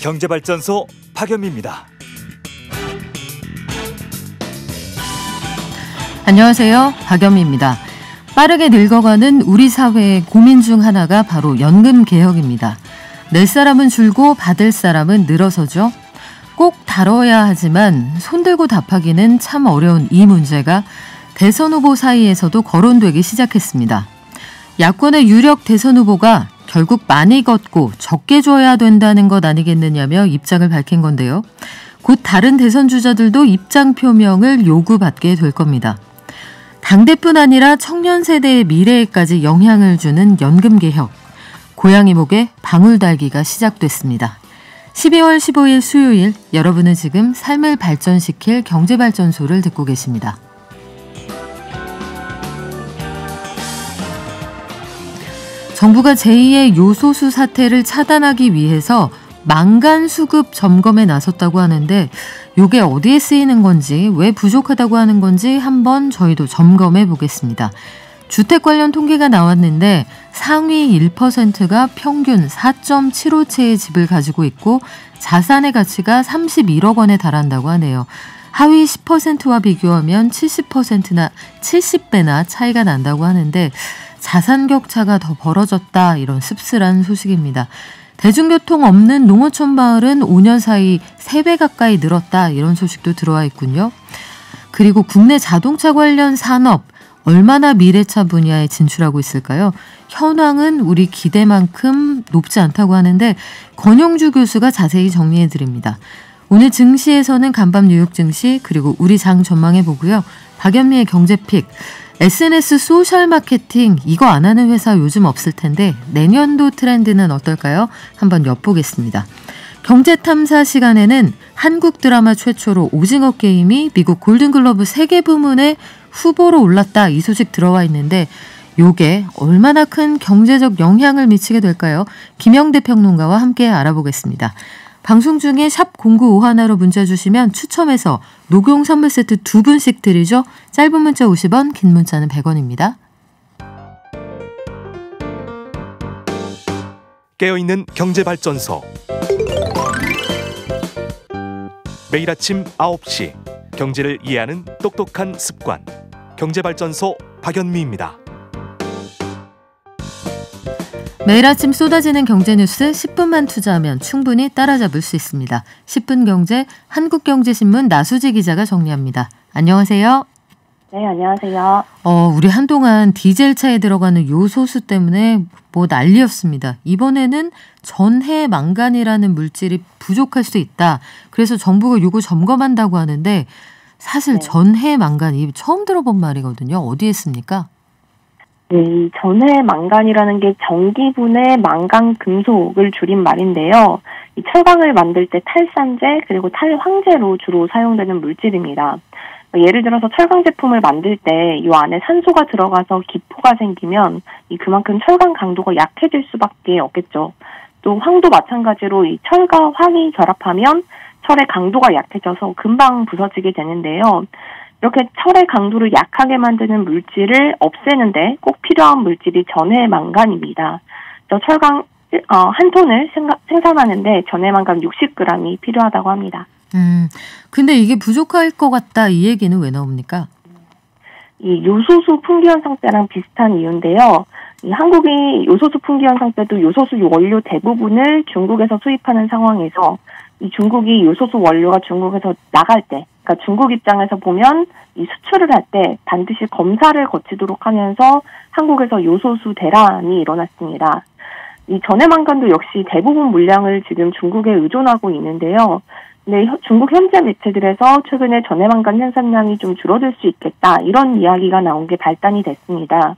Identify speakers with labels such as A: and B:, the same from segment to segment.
A: 경제발전소 박연미입니다.
B: 안녕하세요. 박연미입니다. 빠르게 늙어가는 우리 사회의 고민 중 하나가 바로 연금 개혁입니다. 낼 사람은 줄고 받을 사람은 늘어서죠. 꼭 다뤄야 하지만 손들고 답하기는 참 어려운 이 문제가 대선 후보 사이에서도 거론되기 시작했습니다. 야권의 유력 대선 후보가 결국 많이 걷고 적게 줘야 된다는 것 아니겠느냐며 입장을 밝힌 건데요. 곧 다른 대선 주자들도 입장 표명을 요구받게 될 겁니다. 당대뿐 아니라 청년 세대의 미래에까지 영향을 주는 연금 개혁. 고양이 목에 방울 달기가 시작됐습니다. 12월 15일 수요일, 여러분은 지금 삶을 발전시킬 경제발전소를 듣고 계십니다. 정부가 제2의 요소수 사태를 차단하기 위해서 망간 수급 점검에 나섰다고 하는데 이게 어디에 쓰이는 건지, 왜 부족하다고 하는 건지 한번 저희도 점검해 보겠습니다. 주택 관련 통계가 나왔는데 상위 1%가 평균 4.75채의 집을 가지고 있고 자산의 가치가 31억 원에 달한다고 하네요. 하위 10%와 비교하면 70%나 70배나 차이가 난다고 하는데 자산 격차가 더 벌어졌다, 이런 씁쓸한 소식입니다. 대중교통 없는 농어촌 마을은 5년 사이 3배 가까이 늘었다, 이런 소식도 들어와 있군요. 그리고 국내 자동차 관련 산업 얼마나 미래차 분야에 진출하고 있을까요? 현황은 우리 기대만큼 높지 않다고 하는데 권영주 교수가 자세히 정리해 드립니다. 오늘 증시에서는 간밤 뉴욕 증시, 그리고 우리 장 전망해 보고요. 박연미의 경제픽, SNS 소셜 마케팅 이거 안 하는 회사 요즘 없을 텐데 내년도 트렌드는 어떨까요? 한번 엿보겠습니다. 경제탐사 시간에는 한국 드라마 최초로 오징어 게임이 미국 골든글러브 세계 부문에 후보로 올랐다, 이 소식 들어와 있는데 요게 얼마나 큰 경제적 영향을 미치게 될까요? 김영대 평론가와 함께 알아보겠습니다. 방송 중에 샵 0951로 문자 주시면 추첨해서 녹용 선물 세트 2분씩 드리죠. 짧은 문자 50원, 긴 문자는 100원입니다.
A: 깨어있는 경제발전소. 매일 아침 9시 경제를 이해하는 똑똑한 습관. 경제발전소 박연미입니다.
B: 매일 아침 쏟아지는 경제 뉴스 10분만 투자하면 충분히 따라잡을 수 있습니다. 10분 경제, 한국경제신문 나수지 기자가 정리합니다. 안녕하세요.
C: 네, 안녕하세요.
B: 우리 한동안 디젤차에 들어가는 요소수 때문에 뭐 난리였습니다. 이번에는 전해 망간이라는 물질이 부족할 수 있다. 그래서 정부가 요거 점검한다고 하는데 사실 전해 망간이 처음 들어본 말이거든요. 어디에 씁니까?
C: 네, 이 전해 망간이라는 게 전기분해 망간 금속을 줄인 말인데요. 이 철강을 만들 때 탈산재 그리고 탈황재로 주로 사용되는 물질입니다. 예를 들어서 철강 제품을 만들 때 이 안에 산소가 들어가서 기포가 생기면 그만큼 철강 강도가 약해질 수밖에 없겠죠. 또 황도 마찬가지로 이 철과 황이 결합하면 철의 강도가 약해져서 금방 부서지게 되는데요. 이렇게 철의 강도를 약하게 만드는 물질을 없애는데 꼭 필요한 물질이 전해망간입니다. 철강 한 톤을 생산하는데 전해망간 60g이 필요하다고 합니다.
B: 근데 이게 부족할 것 같다, 이 얘기는 왜 나옵니까?
C: 이 요소수 풍기 현상 때랑 비슷한 이유인데요. 이 한국이 요소수 풍기 현상 때도 요소수 원료 대부분을 중국에서 수입하는 상황에서 이 중국이 요소수 원료가 중국에서 나갈 때, 그러니까 중국 입장에서 보면 이 수출을 할 때 반드시 검사를 거치도록 하면서 한국에서 요소수 대란이 일어났습니다. 이 전해망간도 역시 대부분 물량을 지금 중국에 의존하고 있는데요. 근데 중국 현지 매체들에서 최근에 전해망간 생산량이 좀 줄어들 수 있겠다, 이런 이야기가 나온 게 발단이 됐습니다.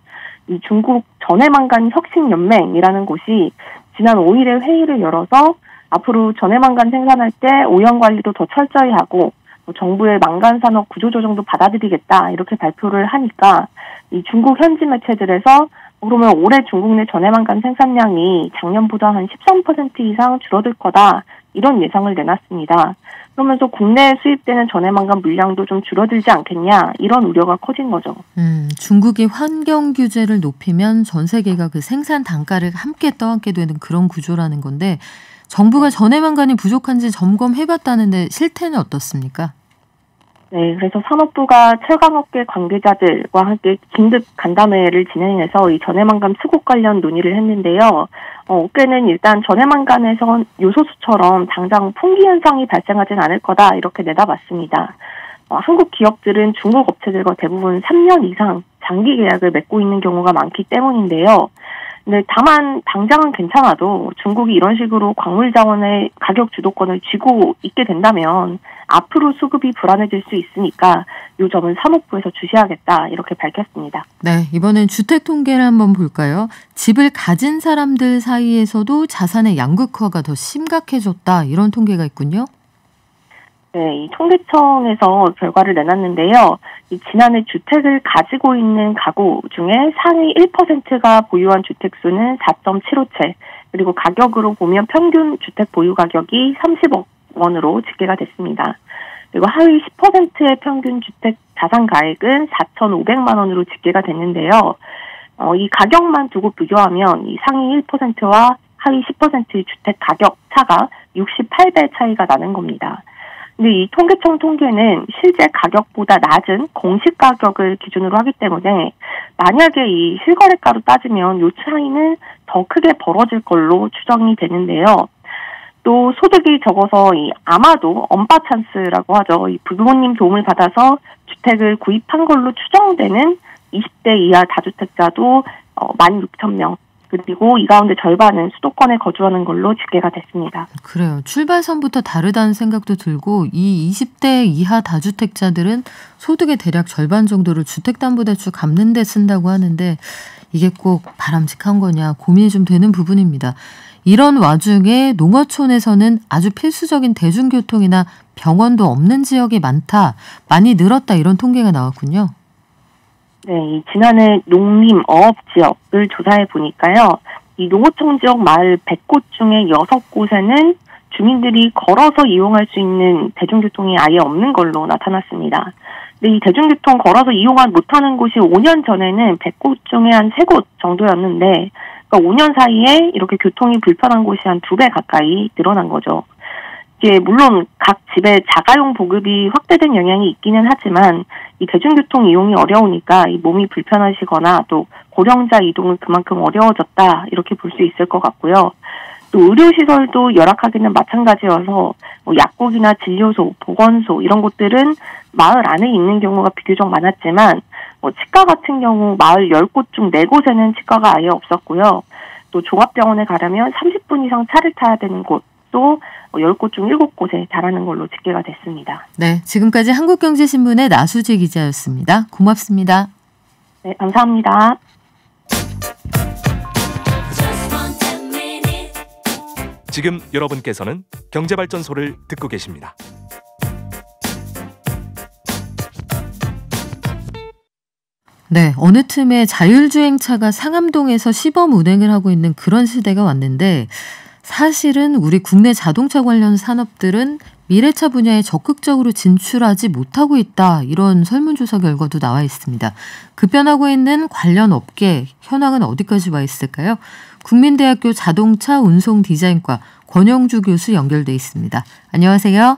C: 이 중국 전해망간 혁신연맹이라는 곳이 지난 5일에 회의를 열어서 앞으로 전해망간 생산할 때 오염 관리도 더 철저히 하고 정부의 망간 산업 구조조정도 받아들이겠다, 이렇게 발표를 하니까 이 중국 현지 매체들에서 그러면 올해 중국 내 전해망간 생산량이 작년보다 한 13% 이상 줄어들 거다, 이런 예상을 내놨습니다. 그러면서 국내에 수입되는 전해망간 물량도 좀 줄어들지 않겠냐, 이런 우려가 커진 거죠.
B: 중국이 환경 규제를 높이면 전 세계가 그 생산 단가를 함께 떠안게 되는 그런 구조라는 건데 정부가 전해망간이 부족한지 점검해봤다는데 실태는 어떻습니까?
C: 네, 그래서 산업부가 철강업계 관계자들과 함께 긴급 간담회를 진행해서 이 전해망간 수급 관련 논의를 했는데요. 업계는 일단 전해망간에선 요소수처럼 당장 풍기 현상이 발생하진 않을 거다 이렇게 내다봤습니다. 한국 기업들은 중국 업체들과 대부분 3년 이상 장기 계약을 맺고 있는 경우가 많기 때문인데요. 근데 다만 당장은 괜찮아도 중국이 이런 식으로 광물 자원의 가격 주도권을 쥐고 있게 된다면 앞으로 수급이 불안해질 수 있으니까 이 점은 산업부에서 주시하겠다 이렇게 밝혔습니다.
B: 네, 이번엔 주택 통계를 한번 볼까요? 집을 가진 사람들 사이에서도 자산의 양극화가 더 심각해졌다 이런 통계가 있군요.
C: 네, 이 통계청에서 결과를 내놨는데요. 지난해 주택을 가지고 있는 가구 중에 상위 1%가 보유한 주택수는 4.75채, 그리고 가격으로 보면 평균 주택 보유 가격이 30억 원으로 집계가 됐습니다. 그리고 하위 10%의 평균 주택 자산 가액은 4,500만 원으로 집계가 됐는데요. 이 가격만 두고 비교하면 이 상위 1%와 하위 10%의 주택 가격 차가 68배 차이가 나는 겁니다. 근데 이 통계청 통계는 실제 가격보다 낮은 공시 가격을 기준으로 하기 때문에 만약에 이 실거래가로 따지면 이 차이는 더 크게 벌어질 걸로 추정이 되는데요. 또 소득이 적어서 아마도 엄빠 찬스라고 하죠. 이 부모님 도움을 받아서 주택을 구입한 걸로 추정되는 20대 이하 다주택자도 16,000명. 그리고 이 가운데 절반은 수도권에 거주하는 걸로 집계가 됐습니다.
B: 그래요. 출발선부터 다르다는 생각도 들고 이 20대 이하 다주택자들은 소득의 대략 절반 정도를 주택담보대출 갚는 데 쓴다고 하는데 이게 꼭 바람직한 거냐 고민이 좀 되는 부분입니다. 이런 와중에 농어촌에서는 아주 필수적인 대중교통이나 병원도 없는 지역이 많다, 많이 늘었다 이런 통계가 나왔군요.
C: 네, 지난해 농림, 어업 지역을 조사해 보니까요. 이 농어촌 지역 마을 100곳 중에 6곳에는 주민들이 걸어서 이용할 수 있는 대중교통이 아예 없는 걸로 나타났습니다. 근데 이 대중교통 걸어서 이용을 못하는 곳이 5년 전에는 100곳 중에 한 3곳 정도였는데, 그러니까 5년 사이에 이렇게 교통이 불편한 곳이 한 2배 가까이 늘어난 거죠. 이게 물론 각 집에 자가용 보급이 확대된 영향이 있기는 하지만 이 대중교통 이용이 어려우니까 이 몸이 불편하시거나 또 고령자 이동은 그만큼 어려워졌다 이렇게 볼 수 있을 것 같고요. 또 의료시설도 열악하기는 마찬가지여서 약국이나 진료소, 보건소 이런 곳들은 마을 안에 있는 경우가 비교적 많았지만 치과 같은 경우 마을 10곳 중 4곳에는 치과가 아예 없었고요. 또 종합병원에 가려면 30분 이상 차를 타야 되는 곳 또 10곳 중 7곳에 달하는 걸로 집계가 됐습니다.
B: 네, 지금까지 한국경제신문의 나수지 기자였습니다. 고맙습니다.
C: 네, 감사합니다.
A: 지금 여러분께서는 경제발전소를 듣고 계십니다.
B: 네, 어느 틈에 자율주행차가 상암동에서 시범 운행을 하고 있는 그런 시대가 왔는데 사실은 우리 국내 자동차 관련 산업들은 미래차 분야에 적극적으로 진출하지 못하고 있다. 이런 설문조사 결과도 나와 있습니다. 급변하고 있는 관련 업계 현황은 어디까지 와 있을까요? 국민대학교 자동차 운송 디자인과 권영주 교수 연결돼 있습니다. 안녕하세요.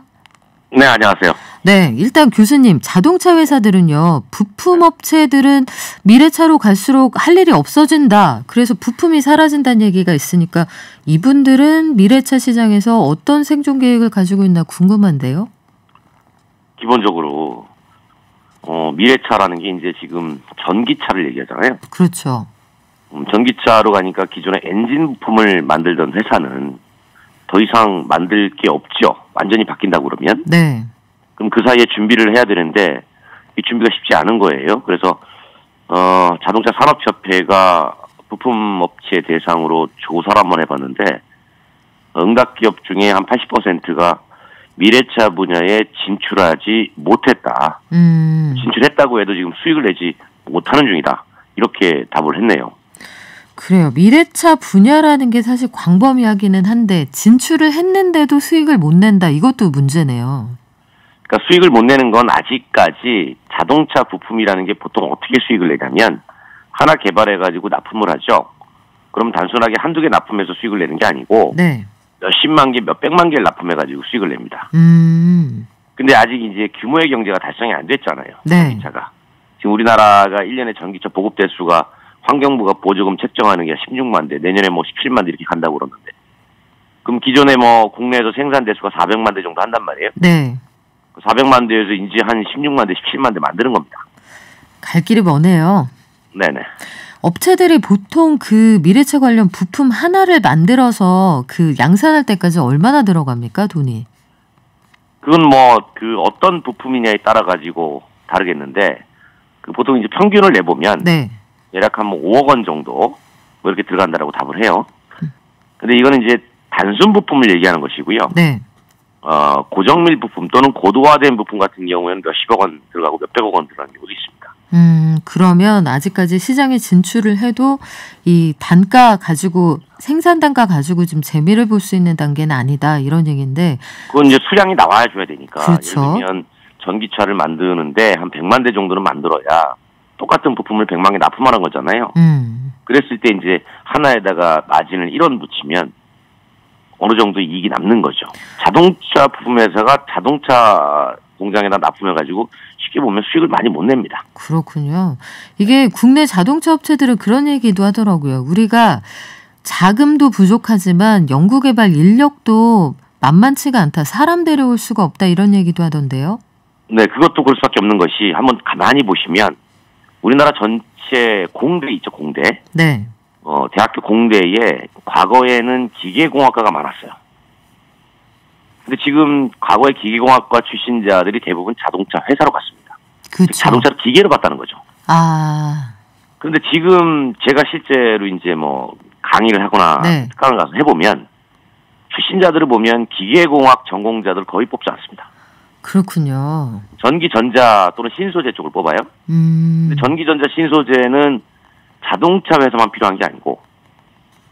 D: 네, 안녕하세요.
B: 네, 일단 교수님, 자동차 회사들은요, 부품 업체들은 미래차로 갈수록 할 일이 없어진다. 그래서 부품이 사라진다는 얘기가 있으니까 이분들은 미래차 시장에서 어떤 생존 계획을 가지고 있나 궁금한데요.
D: 기본적으로 미래차라는 게 이제 지금 전기차를 얘기하잖아요.
B: 그렇죠.
D: 전기차로 가니까 기존에 엔진 부품을 만들던 회사는 더 이상 만들 게 없죠. 완전히 바뀐다고 그러면.
B: 네.
D: 그럼 그 사이에 준비를 해야 되는데 이 준비가 쉽지 않은 거예요. 그래서 자동차 산업협회가 부품업체 대상으로 조사를 한번 해봤는데 응답 기업 중에 한 80%가 미래차 분야에 진출하지 못했다. 진출했다고 해도 지금 수익을 내지 못하는 중이다. 이렇게 답을 했네요.
B: 그래요. 미래차 분야라는 게 사실 광범위하기는 한데 진출을 했는데도 수익을 못 낸다. 이것도 문제네요.
D: 그러니까 수익을 못 내는 건 아직까지 자동차 부품이라는 게 보통 어떻게 수익을 내냐면 하나 개발해가지고 납품을 하죠. 그럼 단순하게 한두 개 납품해서 수익을 내는 게 아니고
B: 네.
D: 몇십만 개, 몇백만 개를 납품해가지고 수익을 냅니다. 근데 아직 이제 규모의 경제가 달성이 안 됐잖아요.
B: 네.
D: 전기차가. 지금 우리나라가 1년에 전기차 보급 대수가 환경부가 보조금 책정하는 게 16만 대, 내년에 뭐 17만 대 이렇게 간다고 그러는데. 그럼 기존에 뭐 국내에서 생산 대수가 400만 대 정도 한단 말이에요.
B: 네.
D: 400만 대에서 이제 한 16만 대, 17만 대 만드는 겁니다.
B: 갈 길이 머네요.
D: 네네.
B: 업체들이 보통 그 미래차 관련 부품 하나를 만들어서 그 양산할 때까지 얼마나 들어갑니까, 돈이?
D: 그건 뭐 그 어떤 부품이냐에 따라 가지고 다르겠는데 그 보통 이제 평균을 내보면
B: 네.
D: 대략 한 뭐 5억 원 정도 뭐 이렇게 들어간다라고 답을 해요. 근데 이거는 이제 단순 부품을 얘기하는 것이고요.
B: 네.
D: 고정밀 부품 또는 고도화된 부품 같은 경우에는 몇십억 원 들어가고 몇백억 원 들어가는 경우도 있습니다.
B: 그러면 아직까지 시장에 진출을 해도 이 단가 가지고 생산 단가 가지고 좀 재미를 볼 수 있는 단계는 아니다 이런 얘기인데.
D: 그건 이제 수량이 나와줘야 되니까.
B: 그렇죠.
D: 예를 들면 전기차를 만드는데 한 100만 대 정도는 만들어야 똑같은 부품을 100만 개 납품하는 거잖아요. 그랬을 때 이제 하나에다가 마진을 1원 붙이면 어느 정도 이익이 남는 거죠. 자동차 부품 회사가 자동차 공장에다 납품해가지고 쉽게 보면 수익을 많이 못 냅니다.
B: 그렇군요. 이게 국내 자동차 업체들은 그런 얘기도 하더라고요. 우리가 자금도 부족하지만 연구개발 인력도 만만치가 않다. 사람 데려올 수가 없다. 이런 얘기도 하던데요.
D: 네, 그것도 그럴 수밖에 없는 것이 한번 가만히 보시면 우리나라 전체 공대 있죠, 공대.
B: 네.
D: 대학교 공대에 과거에는 기계공학과가 많았어요. 근데 지금 과거에 기계공학과 출신자들이 대부분 자동차 회사로 갔습니다.
B: 그렇죠.
D: 자동차를 기계로 갔다는 거죠.
B: 아.
D: 그런데 지금 제가 실제로 이제 뭐 강의를 하거나
B: 네.
D: 특강을 가서 해보면 출신자들을 보면 기계공학 전공자들 거의 뽑지 않습니다.
B: 그렇군요.
D: 전기, 전자 또는 신소재 쪽을 뽑아요. 근데 전기, 전자, 신소재는 자동차 회사만 필요한 게 아니고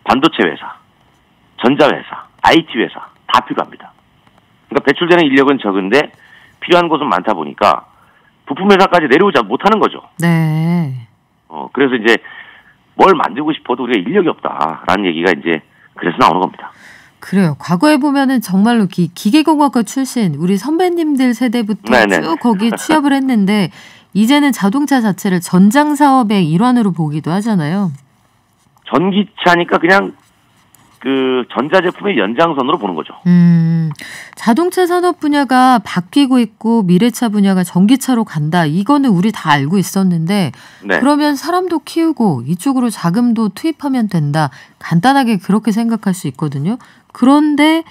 D: 반도체 회사, 전자 회사, IT 회사 다 필요합니다. 그러니까 배출되는 인력은 적은데 필요한 곳은 많다 보니까 부품 회사까지 내려오지 못하는 거죠.
B: 네.
D: 그래서 이제 뭘 만들고 싶어도 우리가 인력이 없다라는 얘기가 이제 그래서 나오는 겁니다.
B: 그래요. 과거에 보면은 정말로 기계공학과 출신 우리 선배님들 세대부터
D: 네네.
B: 쭉 거기 취업을 했는데 이제는 자동차 자체를 전장 사업의 일환으로 보기도 하잖아요.
D: 전기차니까 그냥 그 전자제품의 연장선으로 보는 거죠.
B: 자동차 산업 분야가 바뀌고 있고 미래차 분야가 전기차로 간다. 이거는 우리 다 알고 있었는데
D: 네.
B: 그러면 사람도 키우고 이쪽으로 자금도 투입하면 된다. 간단하게 그렇게 생각할 수 있거든요. 그런데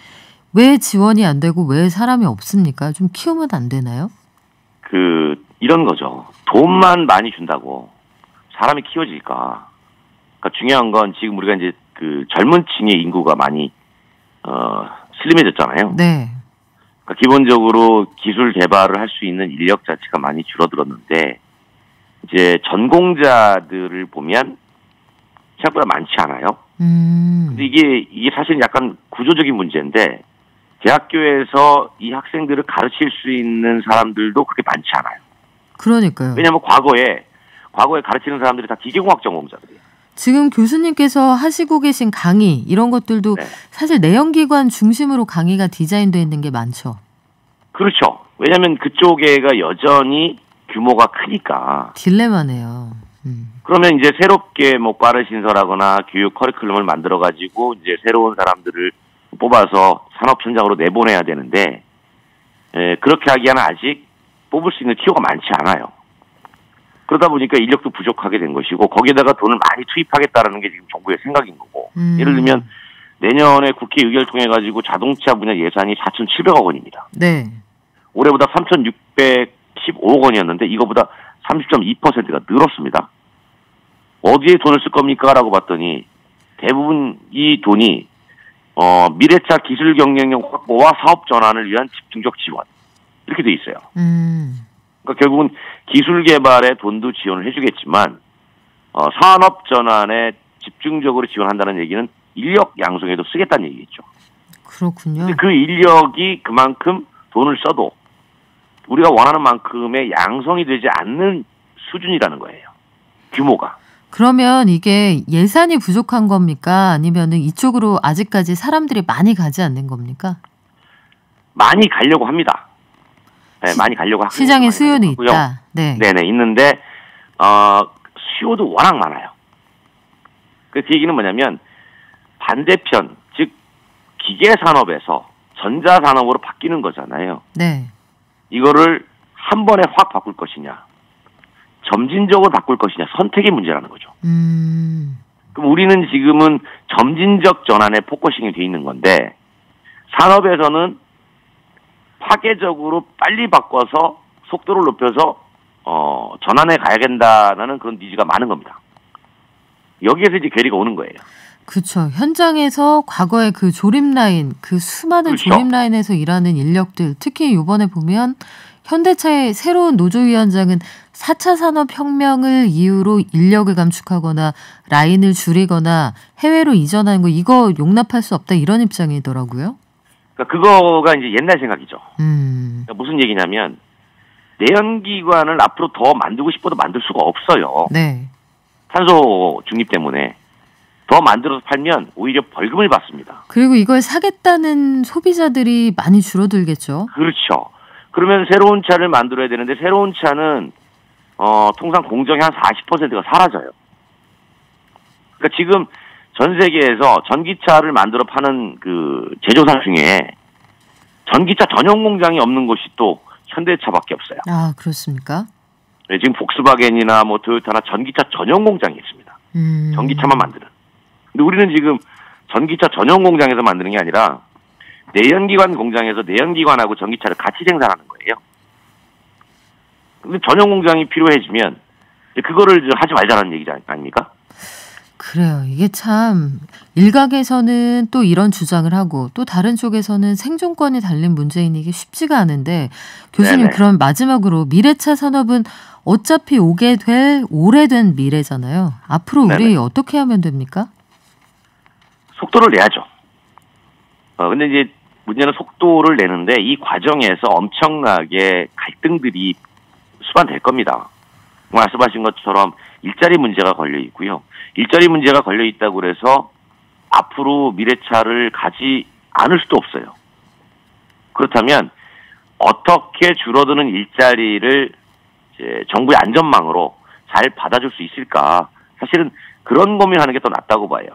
B: 왜 지원이 안 되고 왜 사람이 없습니까? 좀 키우면 안 되나요?
D: 이런 거죠. 돈만 많이 준다고 사람이 키워질까? 그러니까 중요한 건 지금 우리가 이제 그 젊은 층의 인구가 많이 슬림해졌잖아요.
B: 네.
D: 그러니까 기본적으로 기술 개발을 할 수 있는 인력 자체가 많이 줄어들었는데 이제 전공자들을 보면 생각보다 많지 않아요. 근데 이게 사실 약간 구조적인 문제인데 대학교에서 이 학생들을 가르칠 수 있는 사람들도 그렇게 많지 않아요.
B: 그러니까요.
D: 왜냐하면 과거에 가르치는 사람들이 다 기계공학 전공자들이에요.
B: 지금 교수님께서 하시고 계신 강의 이런 것들도
D: 네.
B: 사실 내연기관 중심으로 강의가 디자인되어 있는 게 많죠.
D: 그렇죠. 왜냐하면 그쪽에가 여전히 규모가 크니까.
B: 딜레마네요.
D: 그러면 이제 새롭게 뭐 과를 신설하거나 교육 커리큘럼을 만들어가지고 이제 새로운 사람들을 뽑아서 산업 현장으로 내보내야 되는데 그렇게 하기에는 아직 뽑을 수 있는 티오가 많지 않아요. 그러다 보니까 인력도 부족하게 된 것이고 거기에다가 돈을 많이 투입하겠다라는 게 지금 정부의 생각인 거고 예를 들면 내년에 국회 의결 통해 가지고 자동차 분야 예산이 4,700억 원입니다.
B: 네.
D: 올해보다 3,615억 원이었는데 이거보다 30.2%가 늘었습니다. 어디에 돈을 쓸 겁니까? 라고 봤더니 대부분 이 돈이 미래차 기술 경쟁력 확보와 사업 전환을 위한 집중적 지원 이렇게 돼 있어요. 그러니까 결국은 기술 개발에 돈도 지원을 해주겠지만 산업 전환에 집중적으로 지원한다는 얘기는 인력 양성에도 쓰겠다는 얘기겠죠.
B: 그렇군요.
D: 근데 그 인력이 그만큼 돈을 써도 우리가 원하는 만큼의 양성이 되지 않는 수준이라는 거예요. 규모가.
B: 그러면 이게 예산이 부족한 겁니까? 아니면은 이쪽으로 아직까지 사람들이 많이 가지 않는 겁니까?
D: 많이 가려고 합니다. 네, 많이 가려고 하고
B: 시장에 수요는
D: 하고요.
B: 있다. 네.
D: 네네, 있는데, 수요도 워낙 많아요. 그 얘기는 뭐냐면, 반대편, 즉, 기계산업에서 전자산업으로 바뀌는 거잖아요.
B: 네.
D: 이거를 한 번에 확 바꿀 것이냐, 점진적으로 바꿀 것이냐, 선택의 문제라는 거죠. 그럼 우리는 지금은 점진적 전환에 포커싱이 돼 있는 건데, 산업에서는 파괴적으로 빨리 바꿔서 속도를 높여서 전환해 가야 된다는 그런 니즈가 많은 겁니다. 여기에서 이제 괴리가 오는 거예요.
B: 그렇죠. 현장에서 과거의 그 조립 라인, 그 수많은
D: 그렇죠.
B: 조립 라인에서 일하는 인력들, 특히 이번에 보면 현대차의 새로운 노조위원장은 4차 산업혁명을 이유로 인력을 감축하거나 라인을 줄이거나 해외로 이전하는 거 이거 용납할 수 없다 이런 입장이더라고요.
D: 그러니까 그거가 이제 옛날 생각이죠.
B: 음.
D: 그러니까 무슨 얘기냐면 내연기관을 앞으로 더 만들고 싶어도 만들 수가 없어요.
B: 네.
D: 탄소 중립 때문에 더 만들어서 팔면 오히려 벌금을 받습니다.
B: 그리고 이걸 사겠다는 소비자들이 많이 줄어들겠죠.
D: 그렇죠. 그러면 새로운 차를 만들어야 되는데 새로운 차는 통상 공정의 한 40%가 사라져요. 그러니까 지금 전 세계에서 전기차를 만들어 파는 그 제조사 중에 전기차 전용 공장이 없는 곳이 또 현대차밖에 없어요.
B: 아, 그렇습니까?
D: 네, 지금 폭스바겐이나 뭐 토요타나 전기차 전용 공장이 있습니다. 전기차만 만드는. 근데 우리는 지금 전기차 전용 공장에서 만드는 게 아니라 내연기관 공장에서 내연기관하고 전기차를 같이 생산하는 거예요. 근데 전용 공장이 필요해지면 그거를 하지 말자는 얘기지 아닙니까?
B: 그래요. 이게 참 일각에서는 또 이런 주장을 하고 또 다른 쪽에서는 생존권이 달린 문제인 이게 쉽지가 않은데 교수님
D: 네네.
B: 그럼 마지막으로 미래차 산업은 어차피 오게 될 오래된 미래잖아요. 앞으로 우리
D: 네네.
B: 어떻게 하면 됩니까?
D: 속도를 내야죠. 근데 이제 문제는 속도를 내는데 이 과정에서 엄청나게 갈등들이 수반될 겁니다. 말씀하신 것처럼 일자리 문제가 걸려 있고요. 일자리 문제가 걸려 있다고 그래서 앞으로 미래차를 가지 않을 수도 없어요. 그렇다면 어떻게 줄어드는 일자리를 이제 정부의 안전망으로 잘 받아줄 수 있을까? 사실은 그런 고민하는 게 더 낫다고 봐요.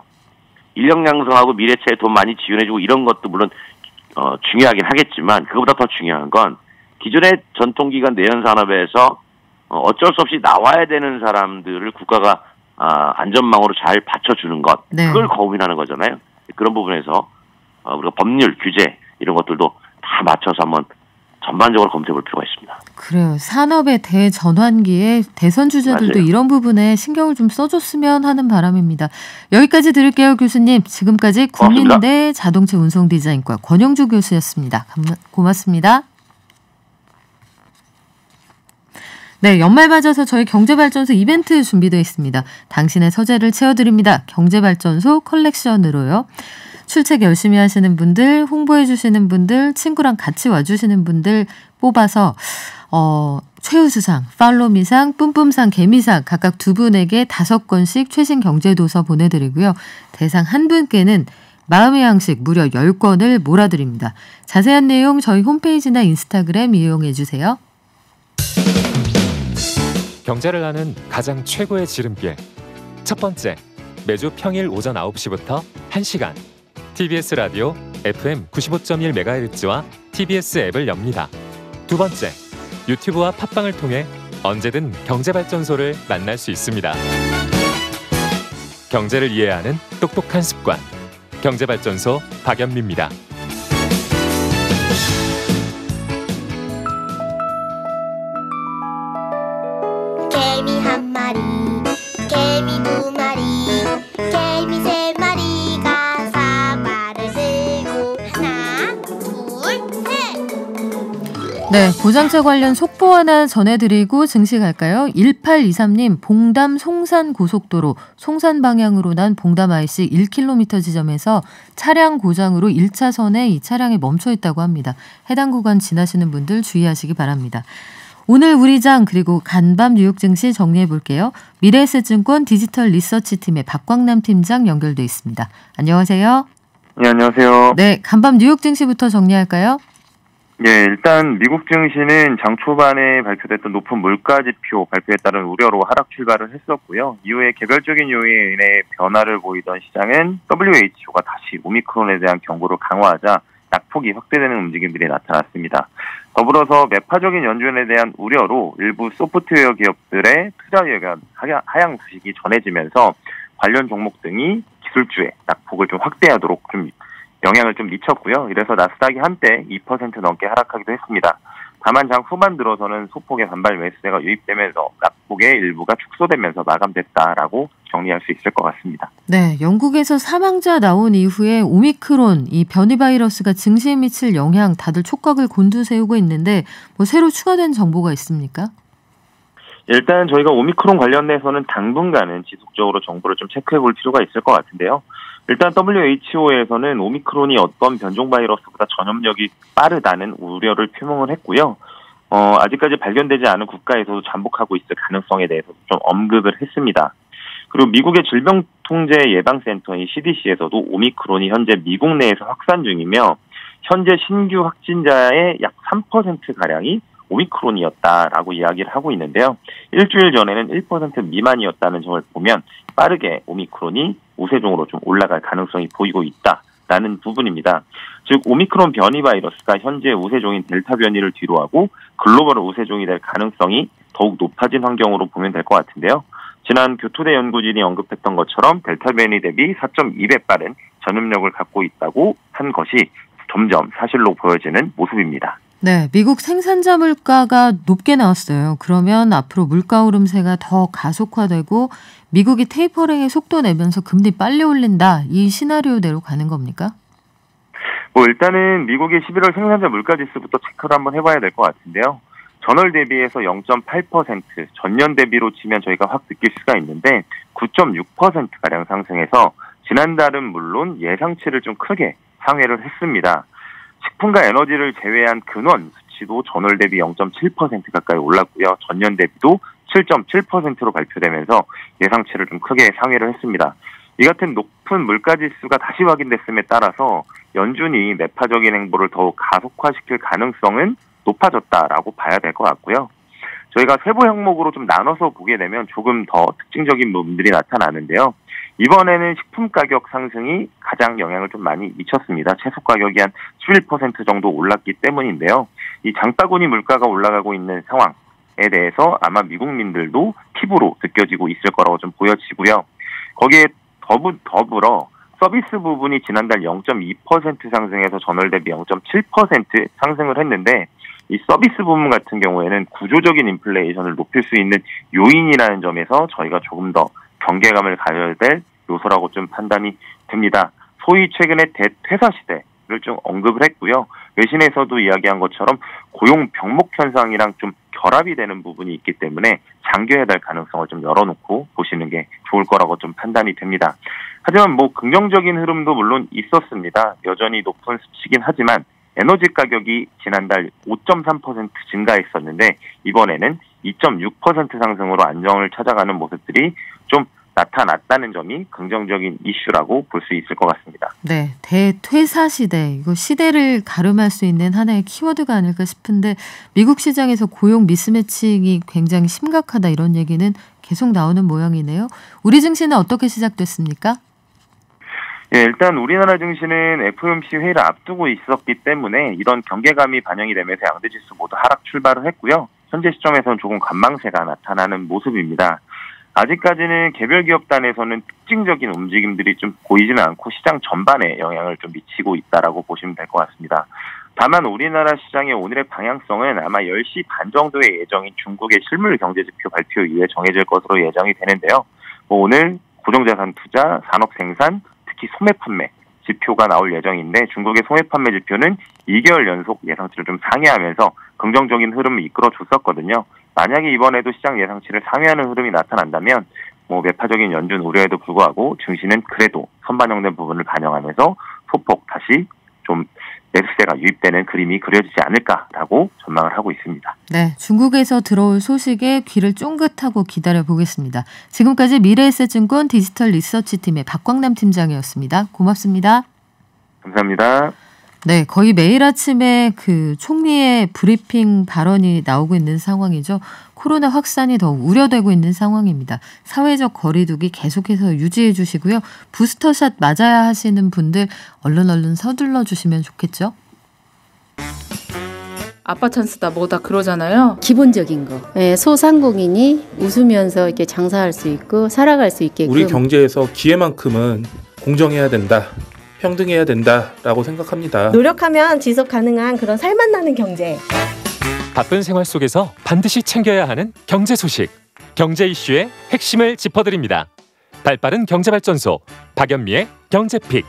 D: 인력 양성하고 미래차에 돈 많이 지원해주고 이런 것도 물론 중요하긴 하겠지만 그거보다 더 중요한 건 기존의 전통기관 내연산업에서 어쩔 수 없이 나와야 되는 사람들을 국가가 안전망으로 잘 받쳐주는 것,
B: 네.
D: 그걸 고민하는 거잖아요. 그런 부분에서 우리가 법률, 규제 이런 것들도 다 맞춰서 한번 전반적으로 검토해볼 필요가 있습니다.
B: 그래요. 산업의 대전환기에 대선 주자들도
D: 맞아요.
B: 이런 부분에 신경을 좀 써줬으면 하는 바람입니다. 여기까지 들을게요, 교수님. 지금까지
D: 고맙습니다.
B: 국민대 자동차 운송 디자인과 권영주 교수였습니다. 고맙습니다. 네, 연말 맞아서 저희 경제발전소 이벤트 준비되어 있습니다. 당신의 서재를 채워드립니다. 경제발전소 컬렉션으로요. 출첵 열심히 하시는 분들, 홍보해 주시는 분들, 친구랑 같이 와주시는 분들 뽑아서 최우수상, 팔로미상, 뿜뿜상, 개미상 각각 2분에게 5권씩 최신 경제도서 보내드리고요. 대상 1분께는 마음의 양식 무려 10권을 몰아드립니다. 자세한 내용 저희 홈페이지나 인스타그램 이용해 주세요.
E: 경제를 아는 가장 최고의 지름길. 첫 번째, 매주 평일 오전 9시부터 1시간 TBS 라디오 FM 95.1MHz와 TBS 앱을 엽니다. 두 번째, 유튜브와 팟빵을 통해 언제든 경제발전소를 만날 수 있습니다. 경제를 이해하는 똑똑한 습관. 경제발전소 박연미입니다.
F: 개미 한 마리, 개미 두 마리, 개미 세 마리가 사과를 들고 하나, 둘, 셋.
B: 네, 고장차 관련 속보 하나 전해드리고 증시 갈까요? 1823님, 봉담 송산 고속도로 송산 방향으로 난 봉담 IC 1km 지점에서 차량 고장으로 1차선에 이 차량이 멈춰 있다고 합니다. 해당 구간 지나시는 분들 주의하시기 바랍니다. 오늘 우리 장 그리고 간밤 뉴욕 증시 정리해 볼게요. 미래에셋증권 디지털 리서치 팀의 박광남 팀장 연결돼 있습니다. 안녕하세요.
G: 네, 안녕하세요.
B: 네, 간밤 뉴욕 증시부터 정리할까요?
G: 네, 일단 미국 증시는 장 초반에 발표됐던 높은 물가 지표 발표에 따른 우려로 하락 출발을 했었고요. 이후에 개별적인 요인에 인해 변화를 보이던 시장은 WHO가 다시 오미크론에 대한 경고를 강화하자 낙폭이 확대되는 움직임들이 나타났습니다. 더불어서 매파적인 연준에 대한 우려로 일부 소프트웨어 기업들의 투자 의견 하향 소식이 전해지면서 관련 종목 등이 기술주의 낙폭을 좀 확대하도록 좀 영향을 좀 미쳤고요. 이래서 나스닥이 한때 2% 넘게 하락하기도 했습니다. 다만 장 후반 들어서는 소폭의 반발 매수세가 유입되면서 낙폭의 일부가 축소되면서 마감됐다라고 정리할 수 있을 것 같습니다.
B: 네, 영국에서 사망자 나온 이후에 오미크론 이 변이 바이러스가 증시에 미칠 영향 다들 촉각을 곤두세우고 있는데 뭐 새로 추가된 정보가 있습니까?
G: 일단 저희가 오미크론 관련해서는 당분간은 지속적으로 정보를 좀 체크해 볼 필요가 있을 것 같은데요. 일단 WHO에서는 오미크론이 어떤 변종 바이러스보다 전염력이 빠르다는 우려를 표명을 했고요. 아직까지 발견되지 않은 국가에서도 잠복하고 있을 가능성에 대해서 좀 언급을 했습니다. 그리고 미국의 질병통제예방센터인 CDC에서도 오미크론이 현재 미국 내에서 확산 중이며 현재 신규 확진자의 약 3%가량이 오미크론이었다라고 이야기를 하고 있는데요. 일주일 전에는 1% 미만이었다는 점을 보면 빠르게 오미크론이 우세종으로 좀 올라갈 가능성이 보이고 있다라는 부분입니다. 즉 오미크론 변이 바이러스가 현재 우세종인 델타 변이를 뒤로하고 글로벌 우세종이 될 가능성이 더욱 높아진 환경으로 보면 될 것 같은데요. 지난 교토대 연구진이 언급했던 것처럼 델타 변이 대비 4.2배 빠른 전염력을 갖고 있다고 한 것이 점점 사실로 보여지는 모습입니다.
B: 네, 미국 생산자 물가가 높게 나왔어요. 그러면 앞으로 물가 오름세가 더 가속화되고 미국이 테이퍼링에 속도 내면서 금리 빨리 올린다. 이 시나리오대로 가는 겁니까?
G: 일단은 미국의 11월 생산자 물가 지수부터 체크를 한번 해봐야 될 것 같은데요. 전월 대비해서 0.8%, 전년 대비로 치면 저희가 확 느낄 수가 있는데 9.6%가량 상승해서 지난달은 물론 예상치를 좀 크게 상회를 했습니다. 식품과 에너지를 제외한 근원 수치도 전월 대비 0.7% 가까이 올랐고요. 전년 대비도 7.7%로 발표되면서 예상치를 좀 크게 상회를 했습니다. 이 같은 높은 물가지수가 다시 확인됐음에 따라서 연준이 매파적인 행보를 더욱 가속화시킬 가능성은 높아졌다라고 봐야 될 것 같고요. 저희가 세부 항목으로 좀 나눠서 보게 되면 조금 더 특징적인 부분들이 나타나는데요. 이번에는 식품 가격 상승이 가장 영향을 좀 많이 미쳤습니다. 채소 가격이 한 11% 정도 올랐기 때문인데요. 이 장바구니 물가가 올라가고 있는 상황에 대해서 아마 미국민들도 피부로 느껴지고 있을 거라고 좀 보여지고요. 거기에 더불어 서비스 부분이 지난달 0.2% 상승해서 전월 대비 0.7% 상승을 했는데 이 서비스 부분 같은 경우에는 구조적인 인플레이션을 높일 수 있는 요인이라는 점에서 저희가 조금 더 경계감을 가져야 될 요소라고 좀 판단이 됩니다. 소위 최근에 대퇴사 시대를 좀 언급을 했고요. 외신에서도 이야기한 것처럼 고용 병목 현상이랑 좀 결합이 되는 부분이 있기 때문에 잠겨야 될 가능성을 좀 열어놓고 보시는 게 좋을 거라고 좀 판단이 됩니다. 하지만 긍정적인 흐름도 물론 있었습니다. 여전히 높은 수치긴 하지만 에너지 가격이 지난달 5.3% 증가했었는데 이번에는 2.6% 상승으로 안정을 찾아가는 모습들이 좀 나타났다는 점이 긍정적인 이슈라고 볼 수 있을 것 같습니다.
B: 네, 대퇴사 시대, 이거 시대를 가름할 수 있는 하나의 키워드가 아닐까 싶은데 미국 시장에서 고용 미스매칭이 굉장히 심각하다 이런 얘기는 계속 나오는 모양이네요. 우리 증시는 어떻게 시작됐습니까?
G: 예, 일단 우리나라 증시는 FOMC 회의를 앞두고 있었기 때문에 이런 경계감이 반영이 되면서 양대지수 모두 하락 출발을 했고요. 현재 시점에서는 조금 관망세가 나타나는 모습입니다. 아직까지는 개별 기업단에서는 특징적인 움직임들이 좀 보이지는 않고 시장 전반에 영향을 좀 미치고 있다라고 보시면 될 것 같습니다. 다만 우리나라 시장의 오늘의 방향성은 아마 10시 반 정도의 예정인 중국의 실물 경제지표 발표 이후에 정해질 것으로 예정이 되는데요. 오늘 고정자산 투자, 산업 생산, 특히 소매 판매 지표가 나올 예정인데 중국의 소매 판매 지표는 2개월 연속 예상치를 좀 상회하면서 긍정적인 흐름을 이끌어줬었거든요. 만약에 이번에도 시장 예상치를 상회하는 흐름이 나타난다면 매파적인 연준 우려에도 불구하고 증시는 그래도 선반영된 부분을 반영하면서 소폭 다시 좀 매수세가 유입되는 그림이 그려지지 않을까라고 전망을 하고 있습니다.
B: 네, 중국에서 들어올 소식에 귀를 쫑긋하고 기다려보겠습니다. 지금까지 미래에셋증권 디지털 리서치팀의 박광남 팀장이었습니다. 고맙습니다.
G: 감사합니다.
B: 네, 거의 매일 아침에 그 총리의 브리핑 발언이 나오고 있는 상황이죠. 코로나 확산이 더 우려되고 있는 상황입니다. 사회적 거리두기 계속해서 유지해 주시고요. 부스터샷 맞아야 하시는 분들 얼른 서둘러 주시면 좋겠죠.
H: 아빠 찬스다 뭐다 그러잖아요.
I: 기본적인 거. 예, 소상공인이 웃으면서 이렇게 장사할 수 있고 살아갈 수 있게끔.
J: 우리 경제에서 기회만큼은 공정해야 된다. 평등해야 된다라고 생각합니다.
K: 노력하면 지속 가능한 그런 살맛 나는 경제.
E: 바쁜 생활 속에서 반드시 챙겨야 하는 경제 소식. 경제 이슈의 핵심을 짚어드립니다. 발빠른 경제발전소 박연미의 경제픽.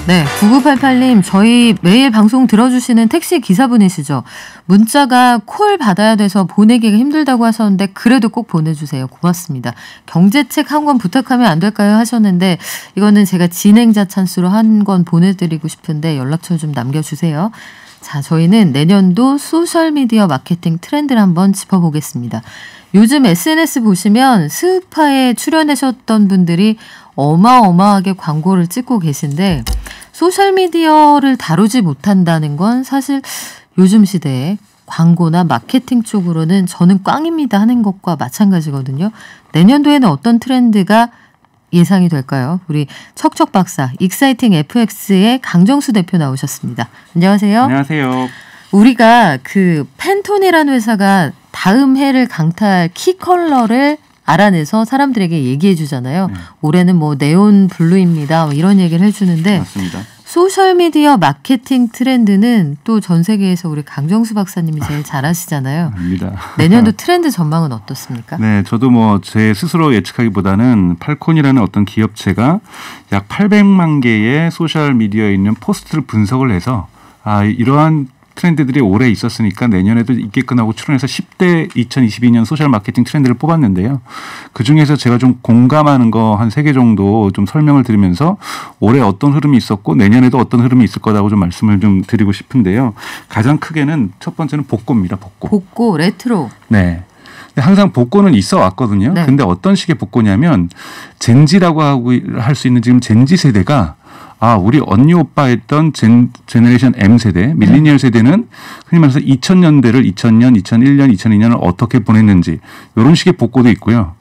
B: 네, 9988님, 저희 매일 방송 들어주시는 택시 기사분이시죠? 문자가 콜 받아야 돼서 보내기가 힘들다고 하셨는데 그래도 꼭 보내주세요. 고맙습니다. 경제책 한 권 부탁하면 안 될까요? 하셨는데 이거는 제가 진행자 찬스로 한 권 보내드리고 싶은데 연락처 좀 남겨주세요. 자, 저희는 내년도 소셜미디어 마케팅 트렌드를 한번 짚어보겠습니다. 요즘 SNS 보시면 스우파에 출연하셨던 분들이 어마어마하게 광고를 찍고 계신데 소셜미디어를 다루지 못한다는 건 사실 요즘 시대에 광고나 마케팅 쪽으로는 저는 꽝입니다 하는 것과 마찬가지거든요. 내년도에는 어떤 트렌드가 예상이 될까요? 우리 척척 박사, 익사이팅 FX의 강정수 대표 나오셨습니다. 안녕하세요.
L: 안녕하세요.
B: 우리가 그 팬톤이라는 회사가 다음 해를 강타할 키 컬러를 알아내서 사람들에게 얘기해 주잖아요. 올해는 뭐 네온 블루입니다. 뭐 이런 얘기를 해주는데
L: 맞습니다.
B: 소셜미디어 마케팅 트렌드는 또 전 세계에서 우리 강정수 박사님이 제일 잘 아시잖아요.
L: 아닙니다.
B: 내년도 트렌드 전망은 어떻습니까?
L: 네, 저도 뭐 제 스스로 예측하기보다는 팔콘이라는 어떤 기업체가 약 800만 개의 소셜미디어에 있는 포스트를 분석을 해서 이러한 트렌드들이 오래 있었으니까 내년에도 있겠구나 하고 추론해서 10대 2022년 소셜 마케팅 트렌드를 뽑았는데요. 그중에서 제가 좀 공감하는 거 한 3개 정도 좀 설명을 드리면서 올해 어떤 흐름이 있었고 내년에도 어떤 흐름이 있을 거라고 좀 말씀을 좀 드리고 싶은데요. 가장 크게는 첫 번째는 복고입니다.
B: 복고, 레트로.
L: 네. 항상 복고는 있어 왔거든요.
B: 네.
L: 근데 어떤 식의 복고냐면 젠지라고 할 수 있는 지금 젠지 세대가 우리 언니 오빠 했던 제너레이션 M 세대, 밀리니얼 세대는 흔히 말해서 2000년대를 2000년, 2001년, 2002년을 어떻게 보냈는지 이런 식의 복고도 있고요.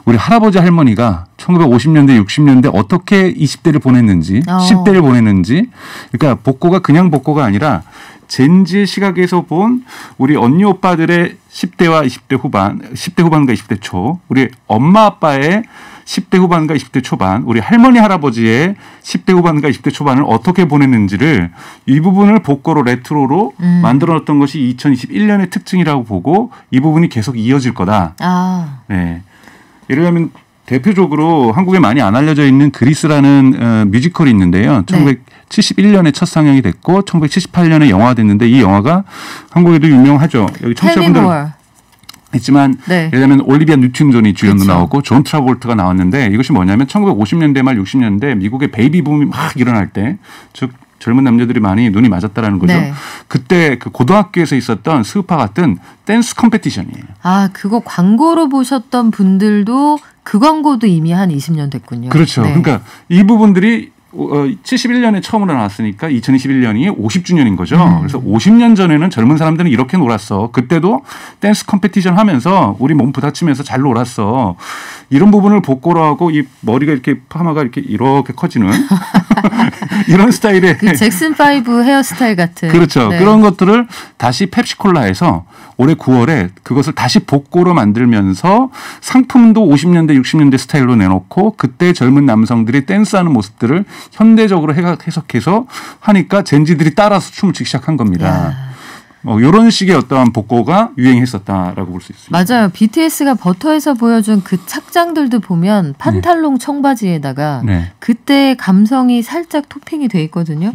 L: 우리 할아버지 할머니가 1950년대, 60년대 어떻게 20대를 보냈는지, 10대를 보냈는지. 그러니까 복고가 그냥 복고가 아니라 젠지의 시각에서 본 우리 언니 오빠들의 10대와 20대 후반, 10대 후반과 20대 초, 우리 엄마 아빠의 10대 후반과 20대 초반, 우리 할머니 할아버지의 10대 후반과 20대 초반을 어떻게 보냈는지를 이 부분을 복고로 레트로로 만들어놨던 것이 2021년의 특징이라고 보고 이 부분이 계속 이어질 거다. 네. 예를 들면 대표적으로 한국에 많이 안 알려져 있는 그리스라는 뮤지컬이 있는데요. 1971년에 첫 상영이 됐고 1978년에 영화가 됐는데 이 영화가 한국에도 유명하죠. 여기 청취자분들 있지만 예를 들면 올리비아 뉴튼 존이 주연으로 나오고 존 트라볼트가 나왔는데 이것이 뭐냐면 1950년대 말 60년대 미국의 베이비 붐이 막 일어날 때 즉 젊은 남녀들이 많이 눈이 맞았다라는 거죠. 그때 그 고등학교에서 있었던 스우파 같은 댄스 컴페티션이에요.
B: 그거 광고로 보셨던 분들도 그 광고도 이미 한 20년 됐군요.
L: 그렇죠. 그러니까 이 부분들이 71년에 처음으로 나왔으니까 2021년이 50주년인 거죠. 그래서 50년 전에는 젊은 사람들은 이렇게 놀았어. 그때도 댄스 컴페티션 하면서 우리 몸 부닥치면서 잘 놀았어. 이런 부분을 복고로 하고 이 머리가 이렇게 파마가 이렇게 커지는 이런 스타일의
B: 그 잭슨 5 헤어스타일 같은.
L: 그렇죠. 그런 것들을 다시 펩시콜라에서 올해 9월에 그것을 다시 복고로 만들면서 상품도 50년대 60년대 스타일로 내놓고 그때 젊은 남성들이 댄스하는 모습들을 현대적으로 해석해서 하니까 젠지들이 따라서 춤을 추기 시작한 겁니다. 이런 식의 어떠한 복고가 유행했었다라고 볼 수 있습니다.
B: 맞아요. BTS가 버터에서 보여준 그 착장들도 보면 판탈롱 청바지에다가 그때 감성이 살짝 토핑이 돼 있거든요.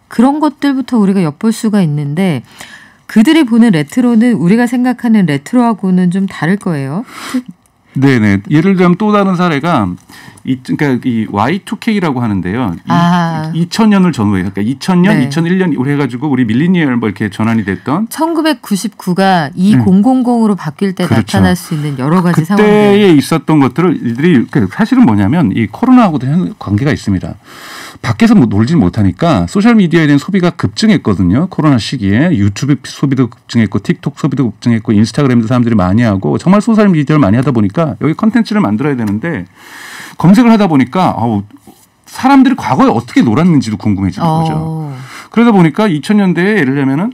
B: 그런 것들부터 우리가 엿볼 수가 있는데 그들이 보는 레트로는 우리가 생각하는 레트로하고는 좀 다를 거예요.
L: 네네. 예를 들면 또 다른 사례가 그러니까 이 Y2K라고 하는데요. 2000년을 전후해. 그러니까 2000년,
B: 네.
L: 2001년 해가지고 우리 밀리니얼 뭐 이렇게 전환이 됐던
B: 1999가 2000으로 바뀔 때
L: 그렇죠.
B: 나타날 수 있는 여러 가지
L: 그때에
B: 상황들.
L: 있었던 것들을 이들이 사실은 뭐냐면 이 코로나하고도 관계가 있습니다. 밖에서 놀질 못하니까 소셜 미디어에 대한 소비가 급증했거든요. 코로나 시기에 유튜브 소비도 급증했고 틱톡 소비도 급증했고 인스타그램도 사람들이 많이 하고 정말 소셜 미디어를 많이 하다 보니까 여기 컨텐츠를 만들어야 되는데 검색을 하다 보니까 사람들이 과거에 어떻게 놀았는지도 궁금해지는 거죠. 그러다 보니까 2000년대에 예를 들면은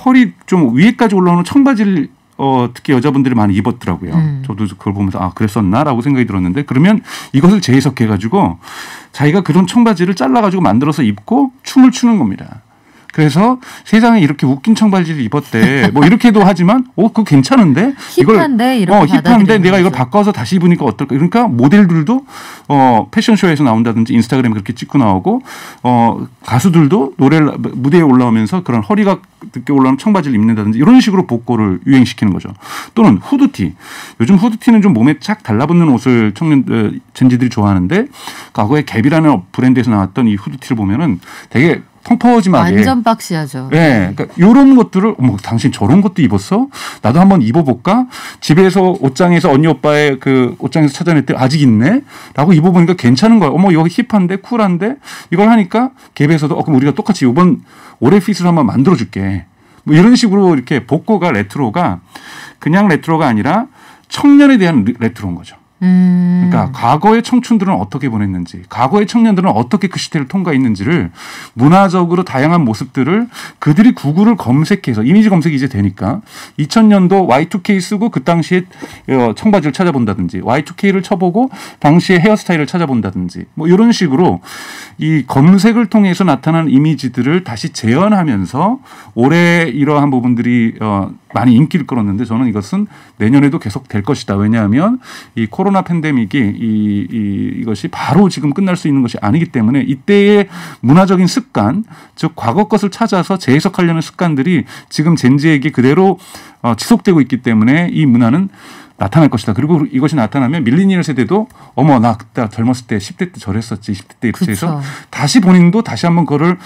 L: 허리 좀 위에까지 올라오는 청바지를 특히 여자분들이 많이 입었더라고요. 저도 그걸 보면서 그랬었나라고 생각이 들었는데 그러면 이것을 재해석해가지고 자기가 그런 청바지를 잘라가지고 만들어서 입고 춤을 추는 겁니다. 그래서 세상에 이렇게 웃긴 청바지를 입었대. 뭐 이렇게도 하지만 그거 괜찮은데
B: 힙한데 이렇게
L: 힙한데 내가 이걸 바꿔서 다시 입으니까 어떨까? 그러니까 모델들도 패션쇼에서 나온다든지 인스타그램에 그렇게 찍고 나오고 가수들도 무대에 올라오면서 그런 허리가 늦게 올라오는 청바지를 입는다든지 이런 식으로 복고를 유행시키는 거죠. 또는 후드티. 요즘 후드티는 좀 몸에 착 달라붙는 옷을 젠지들이 좋아하는데 과거에 갭이라는 브랜드에서 나왔던 이 후드티를 보면은 되게 펑퍼짐하게
B: 완전 박시하죠.
L: 네, 그러니까 이런 것들을 당신 저런 것도 입었어? 나도 한번 입어볼까? 집에서 옷장에서 언니 오빠의 그 옷장에서 찾아냈더니 아직 있네?라고 입어보니까 괜찮은 거야. 이거 힙한데 쿨한데 이걸 하니까 갭에서도 그럼 우리가 똑같이 이번 올해 핏을 한번 만들어줄게. 뭐 이런 식으로 이렇게 복고가 레트로가 그냥 레트로가 아니라 청년에 대한 레트로인 거죠. 그러니까 과거의 청춘들은 어떻게 보냈는지, 과거의 청년들은 어떻게 그 시대를 통과했는지를 문화적으로 다양한 모습들을 그들이 구글을 검색해서 이미지 검색이 이제 되니까 2000년도 Y2K 쓰고 그 당시에 청바지를 찾아본다든지 Y2K를 쳐보고 당시의 헤어스타일을 찾아본다든지 뭐 이런 식으로 이 검색을 통해서 나타난 이미지들을 다시 재현하면서 올해 이러한 부분들이 많이 인기를 끌었는데 저는 이것은 내년에도 계속 될 것이다. 왜냐하면 이 코로나 팬데믹이 이것이 바로 지금 끝날 수 있는 것이 아니기 때문에 이때의 문화적인 습관, 즉 과거 것을 찾아서 재해석하려는 습관들이 지금 젠지에게 그대로 지속되고 있기 때문에 이 문화는 나타날 것이다. 그리고 이것이 나타나면 밀리니얼 세대도 나 그때 젊었을 때 10대 때 저랬었지 20대 때 이렇게 해서 다시 본인도 다시 한번 그거를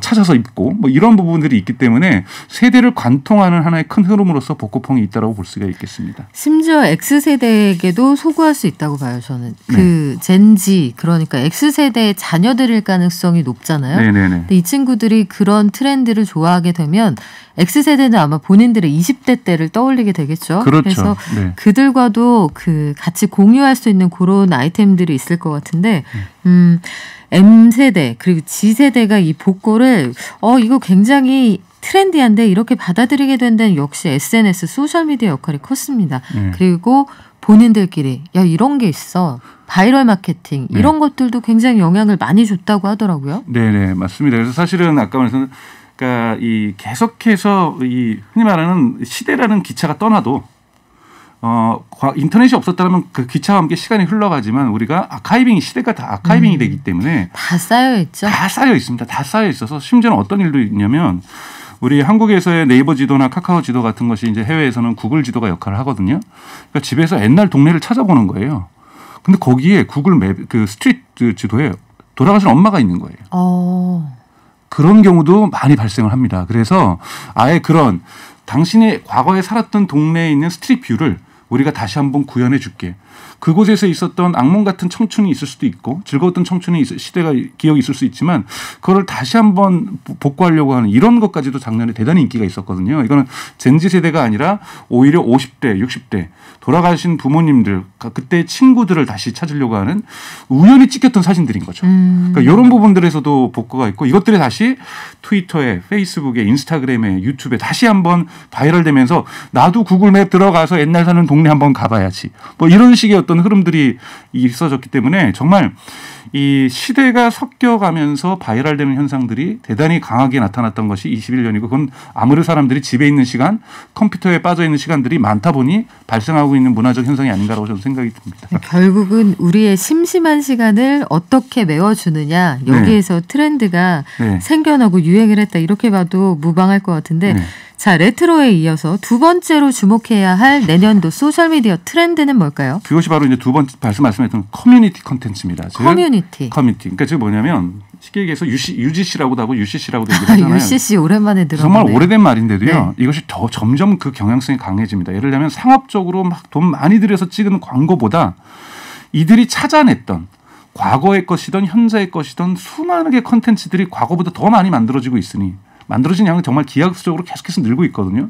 L: 찾아서 입고 뭐 이런 부분들이 있기 때문에 세대를 관통하는 하나의 큰 흐름으로서 복고풍이 있다고 볼 수가 있겠습니다.
B: 심지어 X세대에게도 소구할 수 있다고 봐요. 저는. 그 젠지 그러니까 X세대의 자녀들일 가능성이 높잖아요.
L: 네네네.
B: 근데 이 친구들이 그런 트렌드를 좋아하게 되면 X세대는 아마 본인들의 20대 때를 떠올리게 되겠죠.
L: 그렇죠.
B: 그래서
L: 네.
B: 그들과도 같이 공유할 수 있는 그런 아이템들이 있을 것 같은데 M세대 그리고 G세대가 이 복고를 이거 굉장히 트렌디한데 이렇게 받아들이게 된 데는 역시 SNS 소셜미디어 역할이 컸습니다. 그리고 본인들끼리 이런 게 있어. 바이럴 마케팅 이런 것들도 굉장히 영향을 많이 줬다고 하더라고요.
L: 네네 맞습니다. 그래서 사실은 아까 말씀 그러니까 이 계속해서 이 흔히 말하는 시대라는 기차가 떠나도 인터넷이 없었다면 그 기차와 함께 시간이 흘러가지만 우리가 시대가 다 아카이빙이 되기 때문에
B: 다 쌓여 있죠.
L: 다 쌓여 있습니다. 다 쌓여 있어서 심지어는 어떤 일도 있냐면 우리 한국에서의 네이버 지도나 카카오 지도 같은 것이 이제 해외에서는 구글 지도가 역할을 하거든요. 그러니까 집에서 옛날 동네를 찾아보는 거예요. 근데 거기에 구글 맵 그 스트리트 지도에 돌아가신 엄마가 있는 거예요. 그런 경우도 많이 발생을 합니다. 그래서 아예 그런 당신이 과거에 살았던 동네에 있는 스트릿 뷰를 우리가 다시 한번 구현해 줄게. 그곳에서 있었던 악몽 같은 청춘이 있을 수도 있고 즐거웠던 청춘이 시대가 기억이 있을 수 있지만 그거를 다시 한번 복구하려고 하는 이런 것까지도 작년에 대단히 인기가 있었거든요. 이거는 젠지 세대가 아니라 오히려 50대, 60대 돌아가신 부모님들 그때의 친구들을 다시 찾으려고 하는 우연히 찍혔던 사진들인 거죠. 그러니까 이런 부분들에서도 복구가 있고 이것들이 다시 트위터에 페이스북에 인스타그램에 유튜브에 다시 한번 바이럴되면서 나도 구글맵 들어가서 옛날 사는 동네 한번 가봐야지. 뭐 이런 식의 어떤 흐름들이 있어졌기 때문에 정말 이 시대가 섞여가면서 바이럴되는 현상들이 대단히 강하게 나타났던 것이 21년이고 그건 아무래도 사람들이 집에 있는 시간, 컴퓨터에 빠져 있는 시간들이 많다 보니 발생하고 있는 문화적 현상이 아닌가라고 저는 생각이 듭니다.
B: 결국은 우리의 심심한 시간을 어떻게 메워주느냐 여기에서 트렌드가 생겨나고 유행을 했다 이렇게 봐도 무방할 것 같은데 자, 레트로에 이어서 두 번째로 주목해야 할 내년도 소셜미디어 트렌드는 뭘까요?
L: 그것이 바로 이제 두 번째 말씀했던 커뮤니티 컨텐츠입니다.
B: 커뮤니티.
L: 그러니까 지금 뭐냐면 쉽게 얘기해서 UGC라고도 하고 UCC라고도 얘기를 하잖아요.
B: UCC 오랜만에 들어보네요.
L: 정말 오래된 말인데도요. 네. 이것이 더 점점 그 경향성이 강해집니다. 예를 들면 상업적으로 막 돈 많이 들여서 찍은 광고보다 이들이 찾아냈던 과거의 것이든 현재의 것이든 수많은 컨텐츠들이 과거보다 더 많이 만들어지고 있으니 만들어진 양은 정말 기하급수적으로 계속해서 늘고 있거든요.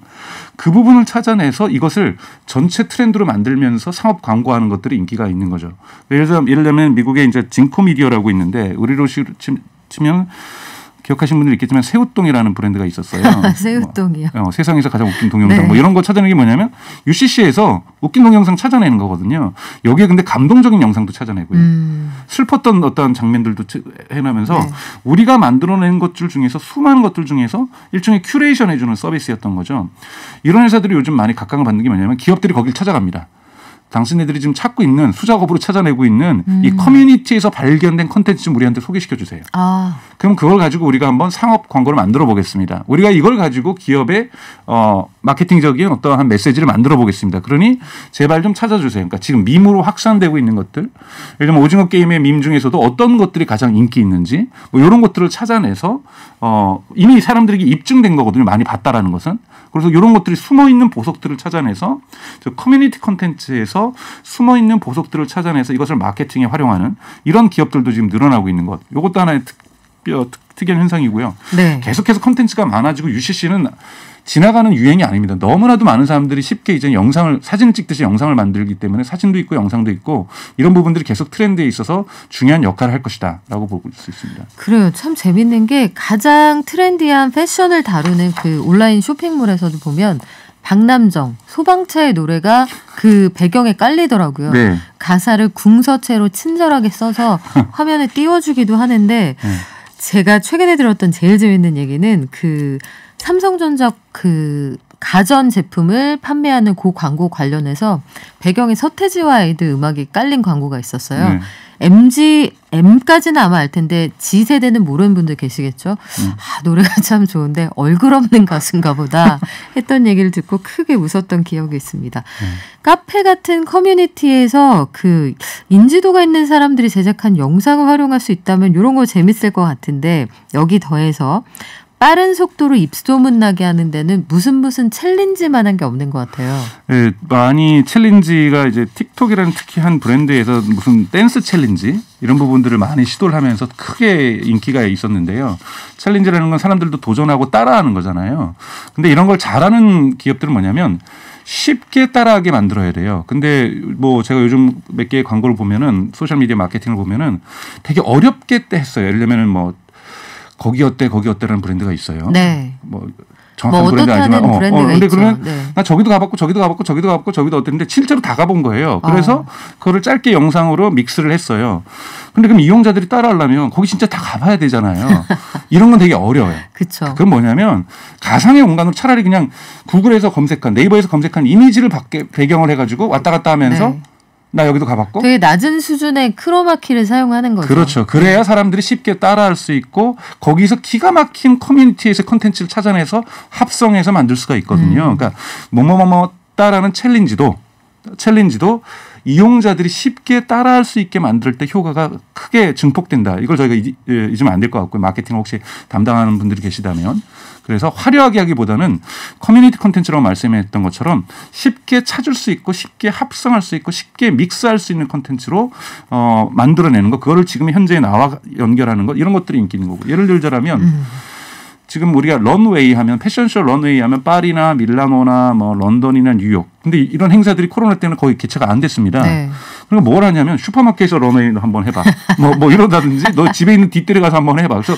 L: 그 부분을 찾아내서 이것을 전체 트렌드로 만들면서 상업 광고하는 것들이 인기가 있는 거죠. 예를 들면 미국에 이제 징코미디어라고 있는데 우리로 치면 기억하시는 분들 있겠지만 새우똥이라는 브랜드가 있었어요.
B: 새우똥이요.
L: 세상에서 가장 웃긴 동영상
B: 네.
L: 뭐 이런 거 찾아내는 게 뭐냐면 UCC에서 웃긴 동영상 찾아내는 거거든요. 여기에 근데 감동적인 영상도 찾아내고요. 슬펐던 어떤 장면들도 해내면서 네. 우리가 만들어낸 것들 중에서 수많은 것들 중에서 일종의 큐레이션 해주는 서비스였던 거죠. 이런 회사들이 요즘 많이 각광을 받는 게 뭐냐면 기업들이 거길 찾아갑니다. 당신네들이 지금 찾고 있는 수작업으로 찾아내고 있는 이 커뮤니티에서 발견된 콘텐츠 좀 우리한테 소개시켜 주세요. 그럼 그걸 가지고 우리가 한번 상업 광고를 만들어 보겠습니다. 우리가 이걸 가지고 기업의 마케팅적인 어떠한 메시지를 만들어 보겠습니다. 그러니 제발 좀 찾아주세요. 그러니까 지금 밈으로 확산되고 있는 것들, 예를 들면 오징어 게임의 밈 중에서도 어떤 것들이 가장 인기 있는지 뭐 이런 것들을 찾아내서 이미 사람들에게 입증된 거거든요. 많이 봤다라는 것은. 그래서 이런 것들이 숨어있는 보석들을 찾아내서 커뮤니티 콘텐츠에서 숨어있는 보석들을 찾아내서 이것을 마케팅에 활용하는 이런 기업들도 지금 늘어나고 있는 것. 이것도 하나의 특이한 현상이고요. 네. 계속해서 콘텐츠가 많아지고 UCC는 지나가는 유행이 아닙니다. 너무나도 많은 사람들이 쉽게 이제 사진을 찍듯이 영상을 만들기 때문에 사진도 있고 영상도 있고 이런 부분들이 계속 트렌드에 있어서 중요한 역할을 할 것이다 라고 볼 수 있습니다.
B: 그래요. 참 재밌는 게 가장 트렌디한 패션을 다루는 그 온라인 쇼핑몰에서도 보면 박남정, 소방차의 노래가 그 배경에 깔리더라고요. 네. 가사를 궁서체로 친절하게 써서 화면에 띄워주기도 하는데 제가 최근에 들었던 제일 재밌는 얘기는 그 삼성전자 그 가전 제품을 판매하는 그 광고 관련해서 배경에 서태지와 아이들 음악이 깔린 광고가 있었어요. M까지는 아마 알 텐데 G세대는 모르는 분들 계시겠죠. 노래가 참 좋은데 얼굴 없는 가수인가 보다 했던 얘기를 듣고 크게 웃었던 기억이 있습니다. 카페 같은 커뮤니티에서 그 인지도가 있는 사람들이 제작한 영상을 활용할 수 있다면 이런 거 재밌을 것 같은데 여기 더해서 빠른 속도로 입소문 나게 하는 데는 무슨 챌린지만한 게 없는 것 같아요.
L: 네, 많이 챌린지가 이제 틱톡이라는 특히 한 브랜드에서 무슨 댄스 챌린지 이런 부분들을 많이 시도를 하면서 크게 인기가 있었는데요. 챌린지라는 건 사람들도 도전하고 따라하는 거잖아요. 근데 이런 걸 잘하는 기업들은 뭐냐면 쉽게 따라하게 만들어야 돼요. 근데 뭐 제가 요즘 몇 개의 광고를 보면은 소셜미디어 마케팅을 보면은 되게 어렵게 했어요. 예를 들면은 뭐 거기 어때라는 브랜드가 있어요. 네. 뭐 정확한 브랜드 아니지만 근데 그러면 나 저기도 가봤고 저기도 어땠는데 실제로 다 가본 거예요. 그래서 그거를 짧게 영상으로 믹스를 했어요. 근데 그럼 이용자들이 따라하려면 거기 진짜 다 가봐야 되잖아요. 이런 건 되게 어려워요.
B: 그렇죠.
L: 그건 뭐냐면 가상의 공간으로 차라리 그냥 구글에서 검색한 네이버에서 검색한 이미지를 배경을 해가지고 왔다 갔다 하면서 나 여기도 가봤고.
B: 되게 낮은 수준의 크로마키를 사용하는 거죠.
L: 그렇죠. 그래야 사람들이 쉽게 따라할 수 있고 거기서 기가 막힌 커뮤니티에서 콘텐츠를 찾아내서 합성해서 만들 수가 있거든요. 그러니까 뭐뭐뭐뭐 따라하는 챌린지도 이용자들이 쉽게 따라할 수 있게 만들 때 효과가 크게 증폭된다. 이걸 저희가 잊으면 안 될 것 같고요. 마케팅 혹시 담당하는 분들이 계시다면. 그래서 화려하게 하기보다는 커뮤니티 콘텐츠라고 말씀했던 것처럼 쉽게 찾을 수 있고 쉽게 합성할 수 있고 쉽게 믹스할 수 있는 콘텐츠로 만들어내는 거. 그거를 지금 현재 나와 연결하는 것. 이런 것들이 인기 있는 거고. 예를 들자면 지금 우리가 런웨이 하면 패션쇼 런웨이 하면 파리나 밀라노나 뭐 런던이나 뉴욕. 근데 이런 행사들이 코로나 때문에 거의 개최가 안 됐습니다. 네. 그리고 뭘 하냐면 슈퍼마켓에서 런웨이를 한번 해봐. 뭐 이러다든지 너 집에 있는 뒷뜰에 가서 한번 해봐. 그래서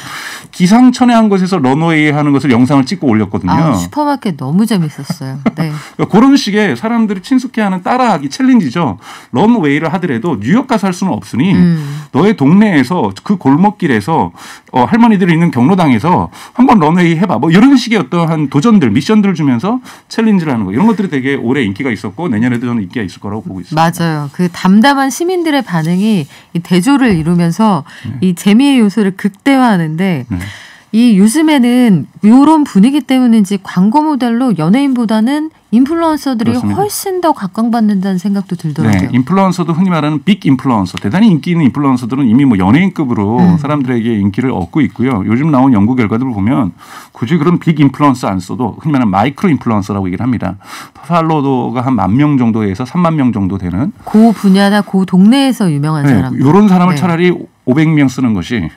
L: 기상천외한 곳에서 런웨이 하는 것을 영상을 찍고 올렸거든요.
B: 슈퍼마켓 너무 재밌었어요. 네.
L: 그런 식의 사람들이 친숙해하는 따라하기 챌린지죠. 런웨이를 하더라도 뉴욕 가서 할 수는 없으니 너의 동네에서 그 골목길에서 할머니들이 있는 경로당에서 한번 런웨이 해봐. 뭐 이런 식의 어떠한 도전들, 미션들을 주면서 챌린지를 하는 거. 이런 것들이 되게 오래 인기가 있었고 내년에도 저는 인기가 있을 거라고 보고 있습니다.
B: 맞아요. 그 담담한 시민들의 반응이 이 대조를 이루면서 이 재미의 요소를 극대화하는데 이 요즘에는 이런 분위기 때문인지 광고 모델로 연예인보다는 인플루언서들이
L: 그렇습니다.
B: 훨씬 더 각광받는다는 생각도 들더라고요.
L: 네, 인플루언서도 흔히 말하는 빅 인플루언서, 대단히 인기 있는 인플루언서들은 이미 뭐 연예인급으로 사람들에게 인기를 얻고 있고요. 요즘 나온 연구 결과들을 보면 굳이 그런 빅 인플루언서 안 써도 흔히 말하는 마이크로 인플루언서라고 얘기를 합니다. 팔로워가 한 10,000명 정도에서 30,000명 정도 되는
B: 그 분야나 그 동네에서 유명한 사람.
L: 이런 사람을
B: 네.
L: 차라리 500명 쓰는 것이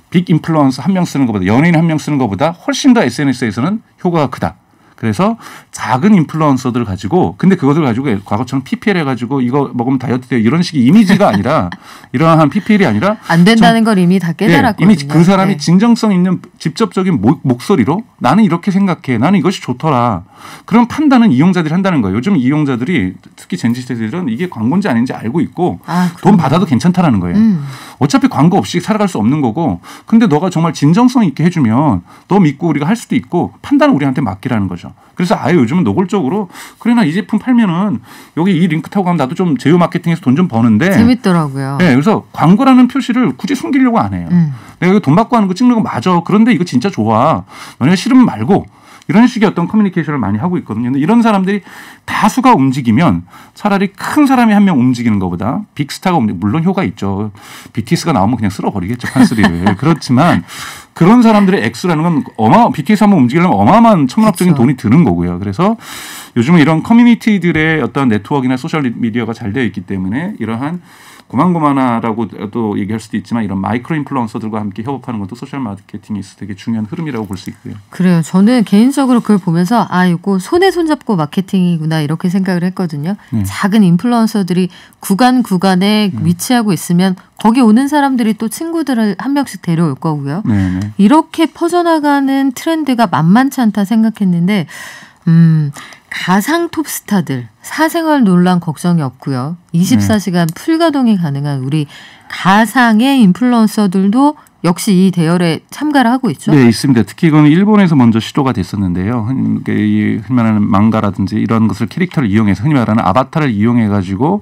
L: 빅 인플루언서 1명 쓰는 것보다, 연예인 1명 쓰는 것보다 훨씬 더 SNS에서는 효과가 크다. 그래서 작은 인플루언서들 가지고, 근데 그것을 가지고 과거처럼 PPL 해가지고 이거 먹으면 다이어트 돼요 이런 식의 이미지가 아니라, 이러한 PPL이 아니라
B: 안 된다는 걸 이미 다 깨달았거든요.
L: 이미 그 사람이 진정성 있는 직접적인 목소리로 나는 이렇게 생각해, 나는 이것이 좋더라, 그런 판단은 이용자들이 한다는 거예요. 요즘 이용자들이 특히 젠지 세대들은 이게 광고인지 아닌지 알고 있고 돈 받아도 괜찮다라는 거예요. 어차피 광고 없이 살아갈 수 없는 거고, 근데 너가 정말 진정성 있게 해주면 너 믿고 우리가 할 수도 있고, 판단은 우리한테 맡기라는 거죠. 그래서 아예 요즘은 노골적으로 그래 나 이 제품 팔면은 여기 이 링크 타고 가면 나도 좀 제휴 마케팅에서 돈 좀 버는데
B: 재밌더라고요.
L: 네, 그래서 광고라는 표시를 굳이 숨기려고 안 해요. 내가 이거 돈 받고 하는 거 찍는 거 맞아. 그런데 이거 진짜 좋아. 너네가 싫으면 말고. 이런 식의 어떤 커뮤니케이션을 많이 하고 있거든요. 근데 이런 사람들이 다수가 움직이면 차라리 큰 사람이 한 명 움직이는 것보다 빅스타가 물론 효과 있죠. BTS가 나오면 그냥 쓸어버리겠죠, 판소리를. 그렇지만 그런 사람들의 액수라는 건 BTS 한번 움직이려면 어마어마한 천문학적인
B: 그렇죠.
L: 돈이 드는 거고요. 그래서 요즘은 이런 커뮤니티들의 어떤 네트워크나 소셜 미디어가 잘 되어 있기 때문에 이러한 고만고만하라고도 얘기할 수도 있지만 이런 마이크로 인플루언서들과 함께 협업하는 것도 소셜 마케팅에서 되게 중요한 흐름이라고 볼 수 있고요.
B: 그래요. 저는 개인적으로 그걸 보면서 이거 손에 손잡고 마케팅이구나 이렇게 생각을 했거든요. 작은 인플루언서들이 구간에 위치하고 있으면 거기 오는 사람들이 또 친구들을 한 명씩 데려올 거고요.
L: 네네.
B: 이렇게 퍼져나가는 트렌드가 만만치 않다 생각했는데 가상 톱스타들 사생활 논란 걱정이 없고요. 24시간 풀가동이 가능한 우리 가상의 인플루언서들도 역시 이 대열에 참가를 하고 있죠.
L: 네, 있습니다. 특히 이건 일본에서 먼저 시도가 됐었는데요. 흔히 말하는 망가라든지 이런 것을 캐릭터를 이용해서 흔히 말하는 아바타를 이용해 가지고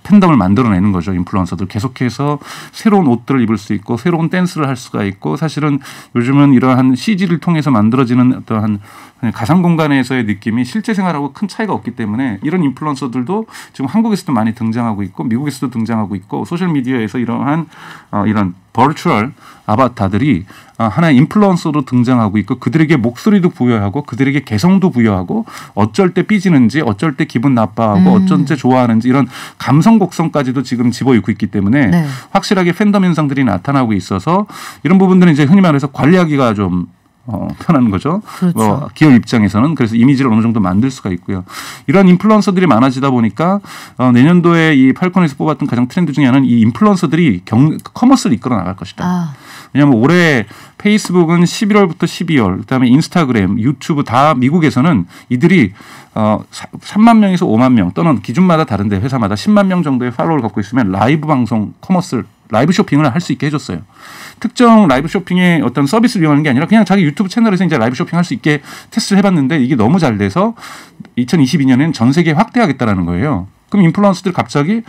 L: 팬덤을 만들어내는 거죠. 인플루언서들 계속해서 새로운 옷들을 입을 수 있고 새로운 댄스를 할 수가 있고, 사실은 요즘은 이러한 CG를 통해서 만들어지는 어떠한 가상 공간에서의 느낌이 실제 생활하고 큰 차이가 없기 때문에 이런 인플루언서들도 지금 한국에서도 많이 등장하고 있고 미국에서도 등장하고 있고, 소셜 미디어에서 이러한 이런 버추얼 아바타들이 하나의 인플루언서로 등장하고 있고, 그들에게 목소리도 부여하고 그들에게 개성도 부여하고, 어쩔 때 삐지는지 어쩔 때 기분 나빠하고 어쩔 때 좋아하는지 이런 감성 곡성까지도 지금 집어입고 있기 때문에 확실하게 팬덤 현상들이 나타나고 있어서 이런 부분들은 이제 흔히 말해서 관리하기가 좀 편한 거죠.
B: 그렇죠.
L: 기업 입장에서는. 그래서 이미지를 어느 정도 만들 수가 있고요. 이런 인플루언서들이 많아지다 보니까 내년도에 이 팔콘에서 뽑았던 가장 트렌드 중에 하나는 이 인플루언서들이 커머스를 이끌어 나갈 것이다. 왜냐하면 올해 페이스북은 11월부터 12월, 그다음에 인스타그램, 유튜브 다 미국에서는 이들이 3만 명에서 5만 명 또는 기준마다 다른데 회사마다 10만 명 정도의 팔로워를 갖고 있으면 라이브 방송, 커머스, 라이브 쇼핑을 할 수 있게 해줬어요. 특정 라이브 쇼핑의 어떤 서비스를 이용하는 게 아니라 그냥 자기 유튜브 채널에서 이제 라이브 쇼핑할 수 있게 테스트를 해봤는데 이게 너무 잘 돼서 2022년에는 전 세계에 확대하겠다라는 거예요. 그럼 인플루언서들이 갑자기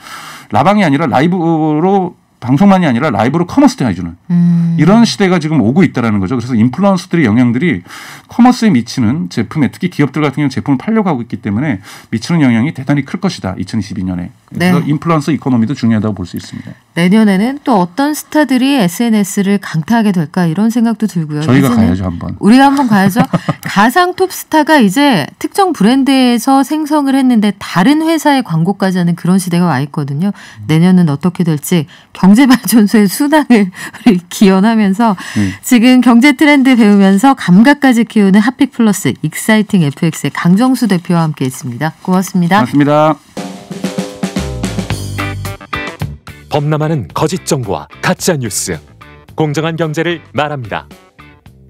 L: 라방이 아니라 라이브로 방송만이 아니라 라이브로 커머스도 해주는 이런 시대가 지금 오고 있다는 거죠. 그래서 인플루언서들의 영향들이 커머스에 미치는 제품에, 특히 기업들 같은 경우는 제품을 팔려고 하고 있기 때문에 미치는 영향이 대단히 클 것이다. 2022년에. 그래서 인플루언서 이코노미도 중요하다고 볼 수 있습니다.
B: 내년에는 또 어떤 스타들이 SNS를 강타하게 될까 이런 생각도 들고요.
L: 저희가 가야죠 한번.
B: 우리가 한번 가야죠. 가상 톱스타가 이제 특정 브랜드에서 생성을 했는데 다른 회사의 광고까지 하는 그런 시대가 와 있거든요. 내년은 어떻게 될지 경제발전소의 수당을 우리 기원하면서 지금 경제 트렌드 배우면서 감각까지 키우는 핫픽 플러스 익사이팅 FX의 강정수 대표와 함께했습니다. 고맙습니다.
L: 고맙습니다.
E: 범람하는 거짓 정보와 가짜 뉴스, 공정한 경제를 말합니다.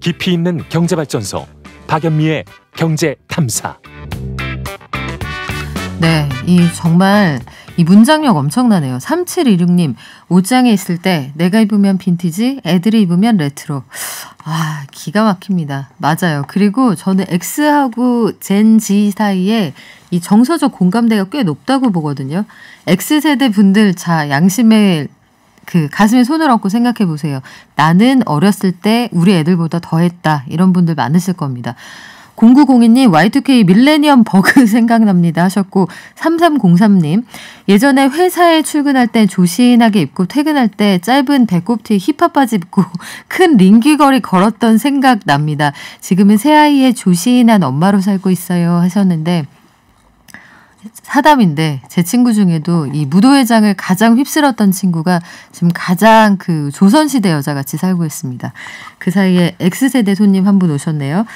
E: 깊이 있는 경제발전소 박연미의 경제탐사.
B: 네, 정말 이 문장력 엄청나네요. 3726님, 옷장에 있을 때 내가 입으면 빈티지, 애들이 입으면 레트로. 기가 막힙니다. 맞아요. 그리고 저는 X하고 젠 Z 사이에 이 정서적 공감대가 꽤 높다고 보거든요. X세대 분들, 양심의 그 가슴에 손을 얹고 생각해 보세요. 나는 어렸을 때 우리 애들보다 더했다. 이런 분들 많으실 겁니다. 0902님 Y2K 밀레니엄 버그 생각납니다 하셨고 3303님 예전에 회사에 출근할 때 조신하게 입고 퇴근할 때 짧은 배꼽티 힙합 바지 입고 큰 링귀걸이 걸었던 생각 납니다. 지금은 새아이의 조신한 엄마로 살고 있어요 하셨는데 사담인데 제 친구 중에도 이 무도회장을 가장 휩쓸었던 친구가 지금 가장 그 조선시대 여자같이 살고 있습니다. 그 사이에 X세대 손님 한 분 오셨네요.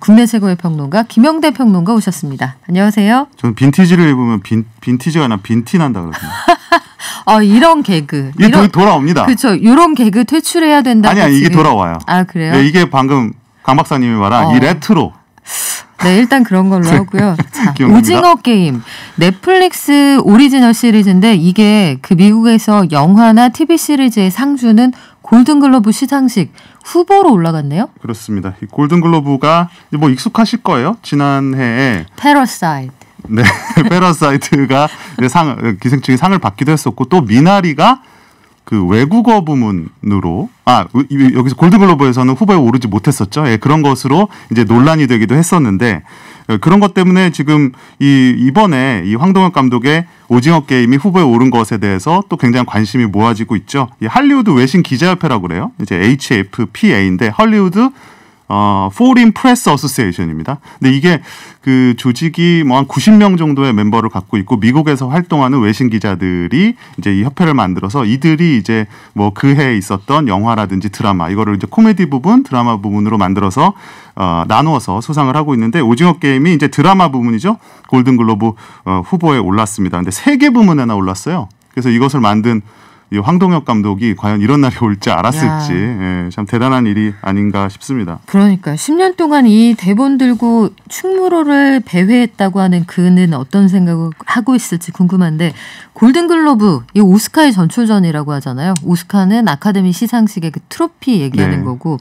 B: 국내 최고의 평론가 김영대 평론가 오셨습니다. 안녕하세요.
M: 저는 빈티지를 입으면 빈티지가 아니라 빈티 난다 그러거든요.
B: 이런 개그.
M: 이게 돌아옵니다.
B: 그렇죠. 이런 개그 퇴출해야 된다.
M: 아니 이게 돌아와요.
B: 아 그래요?
M: 네, 이게 방금 강 박사님이 말한 이 레트로.
B: 네, 일단 그런 걸로 하고요. 자, 오징어 게임. 넷플릭스 오리지널 시리즈인데 이게 그 미국에서 영화나 TV 시리즈의 상주는 골든글로브 시상식 후보로 올라갔네요.
M: 그렇습니다. 이 골든글로브가 뭐 익숙하실 거예요. 지난해에
B: 패러사이트.
M: 네, 패러사이트가 기생충이 상을 받기도 했었고 또 미나리가 그 외국어 부문으로 여기서 골든글로브에서는 후보에 오르지 못했었죠. 예, 그런 것으로 이제 논란이 되기도 했었는데 그런 것 때문에 지금 이번에 이 황동혁 감독의 오징어 게임이 후보에 오른 것에 대해서 또 굉장히 관심이 모아지고 있죠. 이 할리우드 외신 기자협회라고 그래요. 이제 HFPA인데 할리우드 Foreign Press Association입니다. 근데 이게 그 조직이 뭐 한 90명 정도의 멤버를 갖고 있고 미국에서 활동하는 외신 기자들이 이제 이 협회를 만들어서 이들이 이제 뭐 그 해에 있었던 영화라든지 드라마 이거를 이제 코미디 부분, 드라마 부분으로 만들어서 나누어서 수상을 하고 있는데 오징어 게임이 이제 드라마 부문이죠. 골든글로브 후보에 올랐습니다. 근데 3개 부문에나 올랐어요. 그래서 이것을 만든 이 황동혁 감독이 과연 이런 날이 올지 알았을지 예, 참 대단한 일이 아닌가 싶습니다.
B: 그러니까 10년 동안 이 대본 들고 충무로를 배회했다고 하는 그는 어떤 생각을 하고 있을지 궁금한데 골든글로브, 이 오스카의 전초전이라고 하잖아요. 오스카는 아카데미 시상식의 그 트로피 얘기하는 거고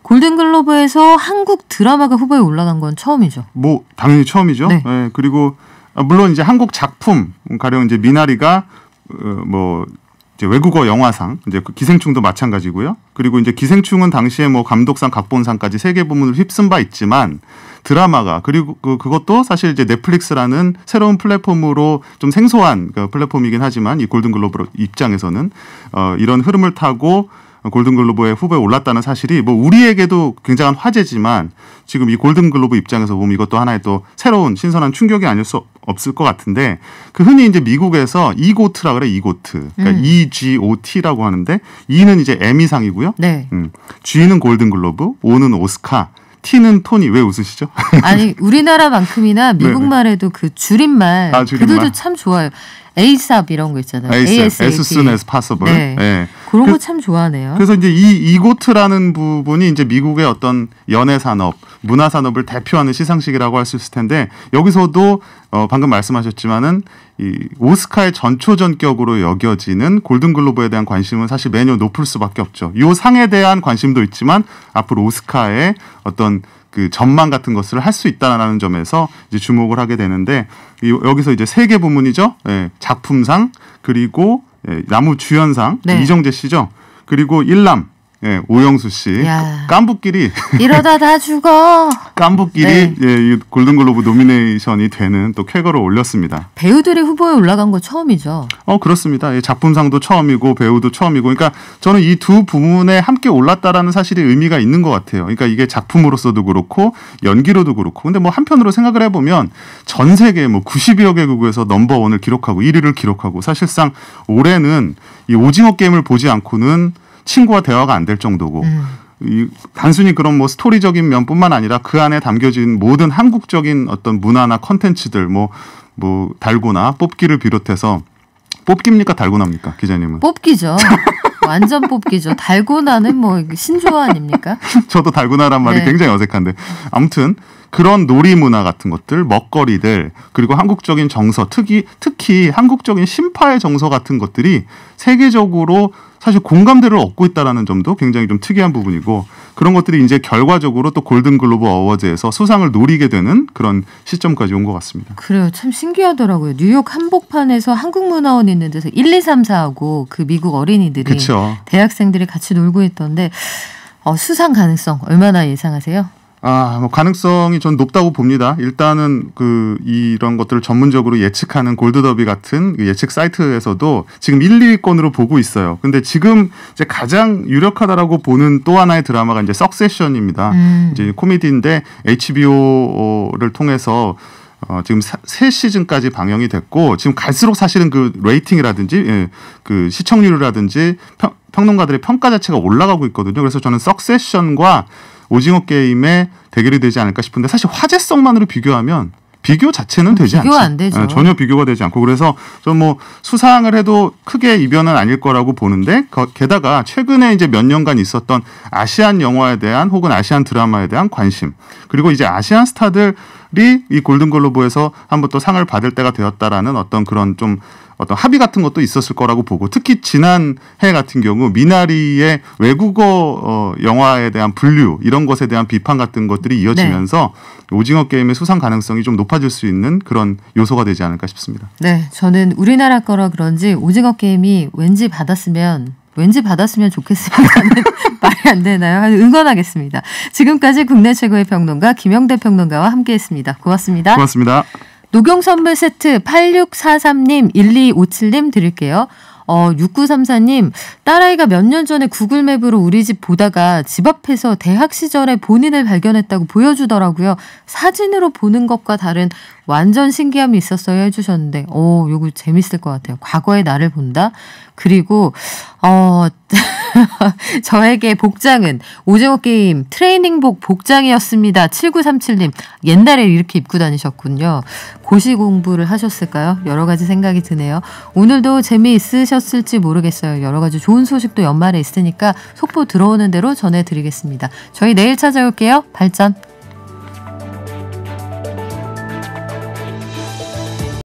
B: 골든글로브에서 한국 드라마가 후보에 올라간 건 처음이죠.
M: 뭐 당연히 처음이죠.
B: 네.
M: 예, 그리고 물론 이제 한국 작품 가령 이제 미나리가 뭐 이제 외국어 영화상, 이제 기생충도 마찬가지고요. 그리고 이제 기생충은 당시에 뭐 감독상, 각본상까지 3개 부문을 휩쓴 바 있지만 드라마가 그리고 그것도 사실 이제 넷플릭스라는 새로운 플랫폼으로 좀 생소한 그 플랫폼이긴 하지만 이 골든글로브 입장에서는 이런 흐름을 타고 골든글로브의 후보에 올랐다는 사실이 뭐 우리에게도 굉장한 화제지만 지금 이 골든글로브 입장에서 보면 이것도 하나의 또 새로운 신선한 충격이 아닐 수 없을 것 같은데 그 흔히 이제 미국에서 이고트라 그래 이고트 그러니까 EGOT라고 하는데 E는 이제 에미상이고요.
B: 네.
M: G는 골든글로브, O는 오스카, T는 토니. 왜 웃으시죠?
B: 아니 우리나라만큼이나 미국말에도 그 줄임말 그들도 참 좋아요. ASAP 이런 거 있잖아요.
M: ASAP, as soon as possible.
B: 네.
M: 네.
B: 그런 거 참 좋아하네요.
M: 그래서 이제 이고트라는 부분이 이제 미국의 어떤 연예 산업, 문화 산업을 대표하는 시상식이라고 할 수 있을 텐데 여기서도 방금 말씀하셨지만은 이 오스카의 전초전격으로 여겨지는 골든글로브에 대한 관심은 사실 매년 높을 수밖에 없죠. 이 상에 대한 관심도 있지만 앞으로 오스카의 어떤 그 전망 같은 것을 할 수 있다라는 점에서 이제 주목을 하게 되는데 여기서 이제 3개 부문이죠. 예, 작품상 그리고 나무 주연상 이정재 씨죠. 그리고 일남 오영수 씨 깐부끼리
B: 이러다 다 죽어.
M: 깐부끼리 이 골든글로브 노미네이션이 되는 또 쾌거를 올렸습니다.
B: 배우들이 후보에 올라간 거 처음이죠.
M: 그렇습니다. 작품상도 처음이고 배우도 처음이고 그러니까 저는 이 두 부문에 함께 올랐다라는 사실이 의미가 있는 것 같아요. 그러니까 이게 작품으로서도 그렇고 연기로도 그렇고 근데 뭐 한편으로 생각을 해보면 전 세계 뭐 90여 개국에서 넘버원을 기록하고 1위를 기록하고 사실상 올해는 이 오징어 게임을 보지 않고는 친구와 대화가 안 될 정도고 단순히 그런 뭐 스토리적인 면뿐만 아니라 그 안에 담겨진 모든 한국적인 어떤 문화나 컨텐츠들 뭐 달고나 뽑기를 비롯해서 뽑기입니까 달고나입니까 기자님은?
B: 뽑기죠. 완전 뽑기죠. 달고나는 뭐 신조어 아닙니까?
M: 저도 달고나란 말이 굉장히 어색한데 아무튼 그런 놀이 문화 같은 것들, 먹거리들, 그리고 한국적인 정서, 특히 한국적인 신파의 정서 같은 것들이 세계적으로 사실 공감대를 얻고 있다라는 점도 굉장히 좀 특이한 부분이고, 그런 것들이 이제 결과적으로 또 골든글로브 어워즈에서 수상을 노리게 되는 그런 시점까지 온 것 같습니다.
B: 그래요. 참 신기하더라고요. 뉴욕 한복판에서 한국문화원 있는 데서 1, 2, 3, 4하고 그 미국 어린이들이
M: 그쵸.
B: 대학생들이 같이 놀고 있던데 수상 가능성 얼마나 예상하세요?
M: 뭐 가능성이 전 높다고 봅니다. 일단은 이런 것들을 전문적으로 예측하는 골드더비 같은 예측 사이트에서도 지금 1, 2위권으로 보고 있어요. 근데 지금 이제 가장 유력하다라고 보는 또 하나의 드라마가 이제 석세션입니다. 이제 코미디인데 HBO를 통해서 지금 3시즌까지 방영이 됐고, 지금 갈수록 사실은 그 레이팅이라든지 그 시청률이라든지 평론가들의 평가 자체가 올라가고 있거든요. 그래서 저는 석세션과 오징어 게임의 대결이 되지 않을까 싶은데, 사실 화제성만으로 비교하면 비교 자체는 되지 않죠.
B: 비교 안 되죠.
M: 전혀 비교가 되지 않고, 그래서 좀 수상을 해도 크게 이변은 아닐 거라고 보는데, 게다가 최근에 이제 몇 년간 있었던 아시안 영화에 대한 혹은 아시안 드라마에 대한 관심, 그리고 이제 아시안 스타들이 이 골든글로브에서 한번 또 상을 받을 때가 되었다라는 어떤 그런 좀 어떤 합의 같은 것도 있었을 거라고 보고, 특히 지난 해 같은 경우 미나리의 외국어 영화에 대한 분류, 이런 것에 대한 비판 같은 것들이 이어지면서 오징어 게임의 수상 가능성이 좀 높아질 수 있는 그런 요소가 되지 않을까 싶습니다.
B: 네, 저는 우리나라 거라 그런지 오징어 게임이 왠지 받았으면 좋겠습니다는 말이 안 되나요? 응원하겠습니다. 지금까지 국내 최고의 평론가 김영대 평론가와 함께했습니다. 고맙습니다.
M: 고맙습니다.
B: 녹용 선물 세트 8643님, 1257님 드릴게요. 6934님, 딸아이가 몇 년 전에 구글맵으로 우리 집 보다가 집 앞에서 대학 시절에 본인을 발견했다고 보여주더라고요. 사진으로 보는 것과 다른 완전 신기함이 있었어요 해주셨는데, 요거 재밌을 것 같아요. 과거의 나를 본다. 그리고 저에게 복장은 오징어 게임 트레이닝복 복장이었습니다. 7937님, 옛날에 이렇게 입고 다니셨군요. 고시 공부를 하셨을까요? 여러 가지 생각이 드네요. 오늘도 재미있으셨을지 모르겠어요. 여러 가지 좋은 소식도 연말에 있으니까 속보 들어오는 대로 전해드리겠습니다. 저희 내일 찾아올게요. 발전.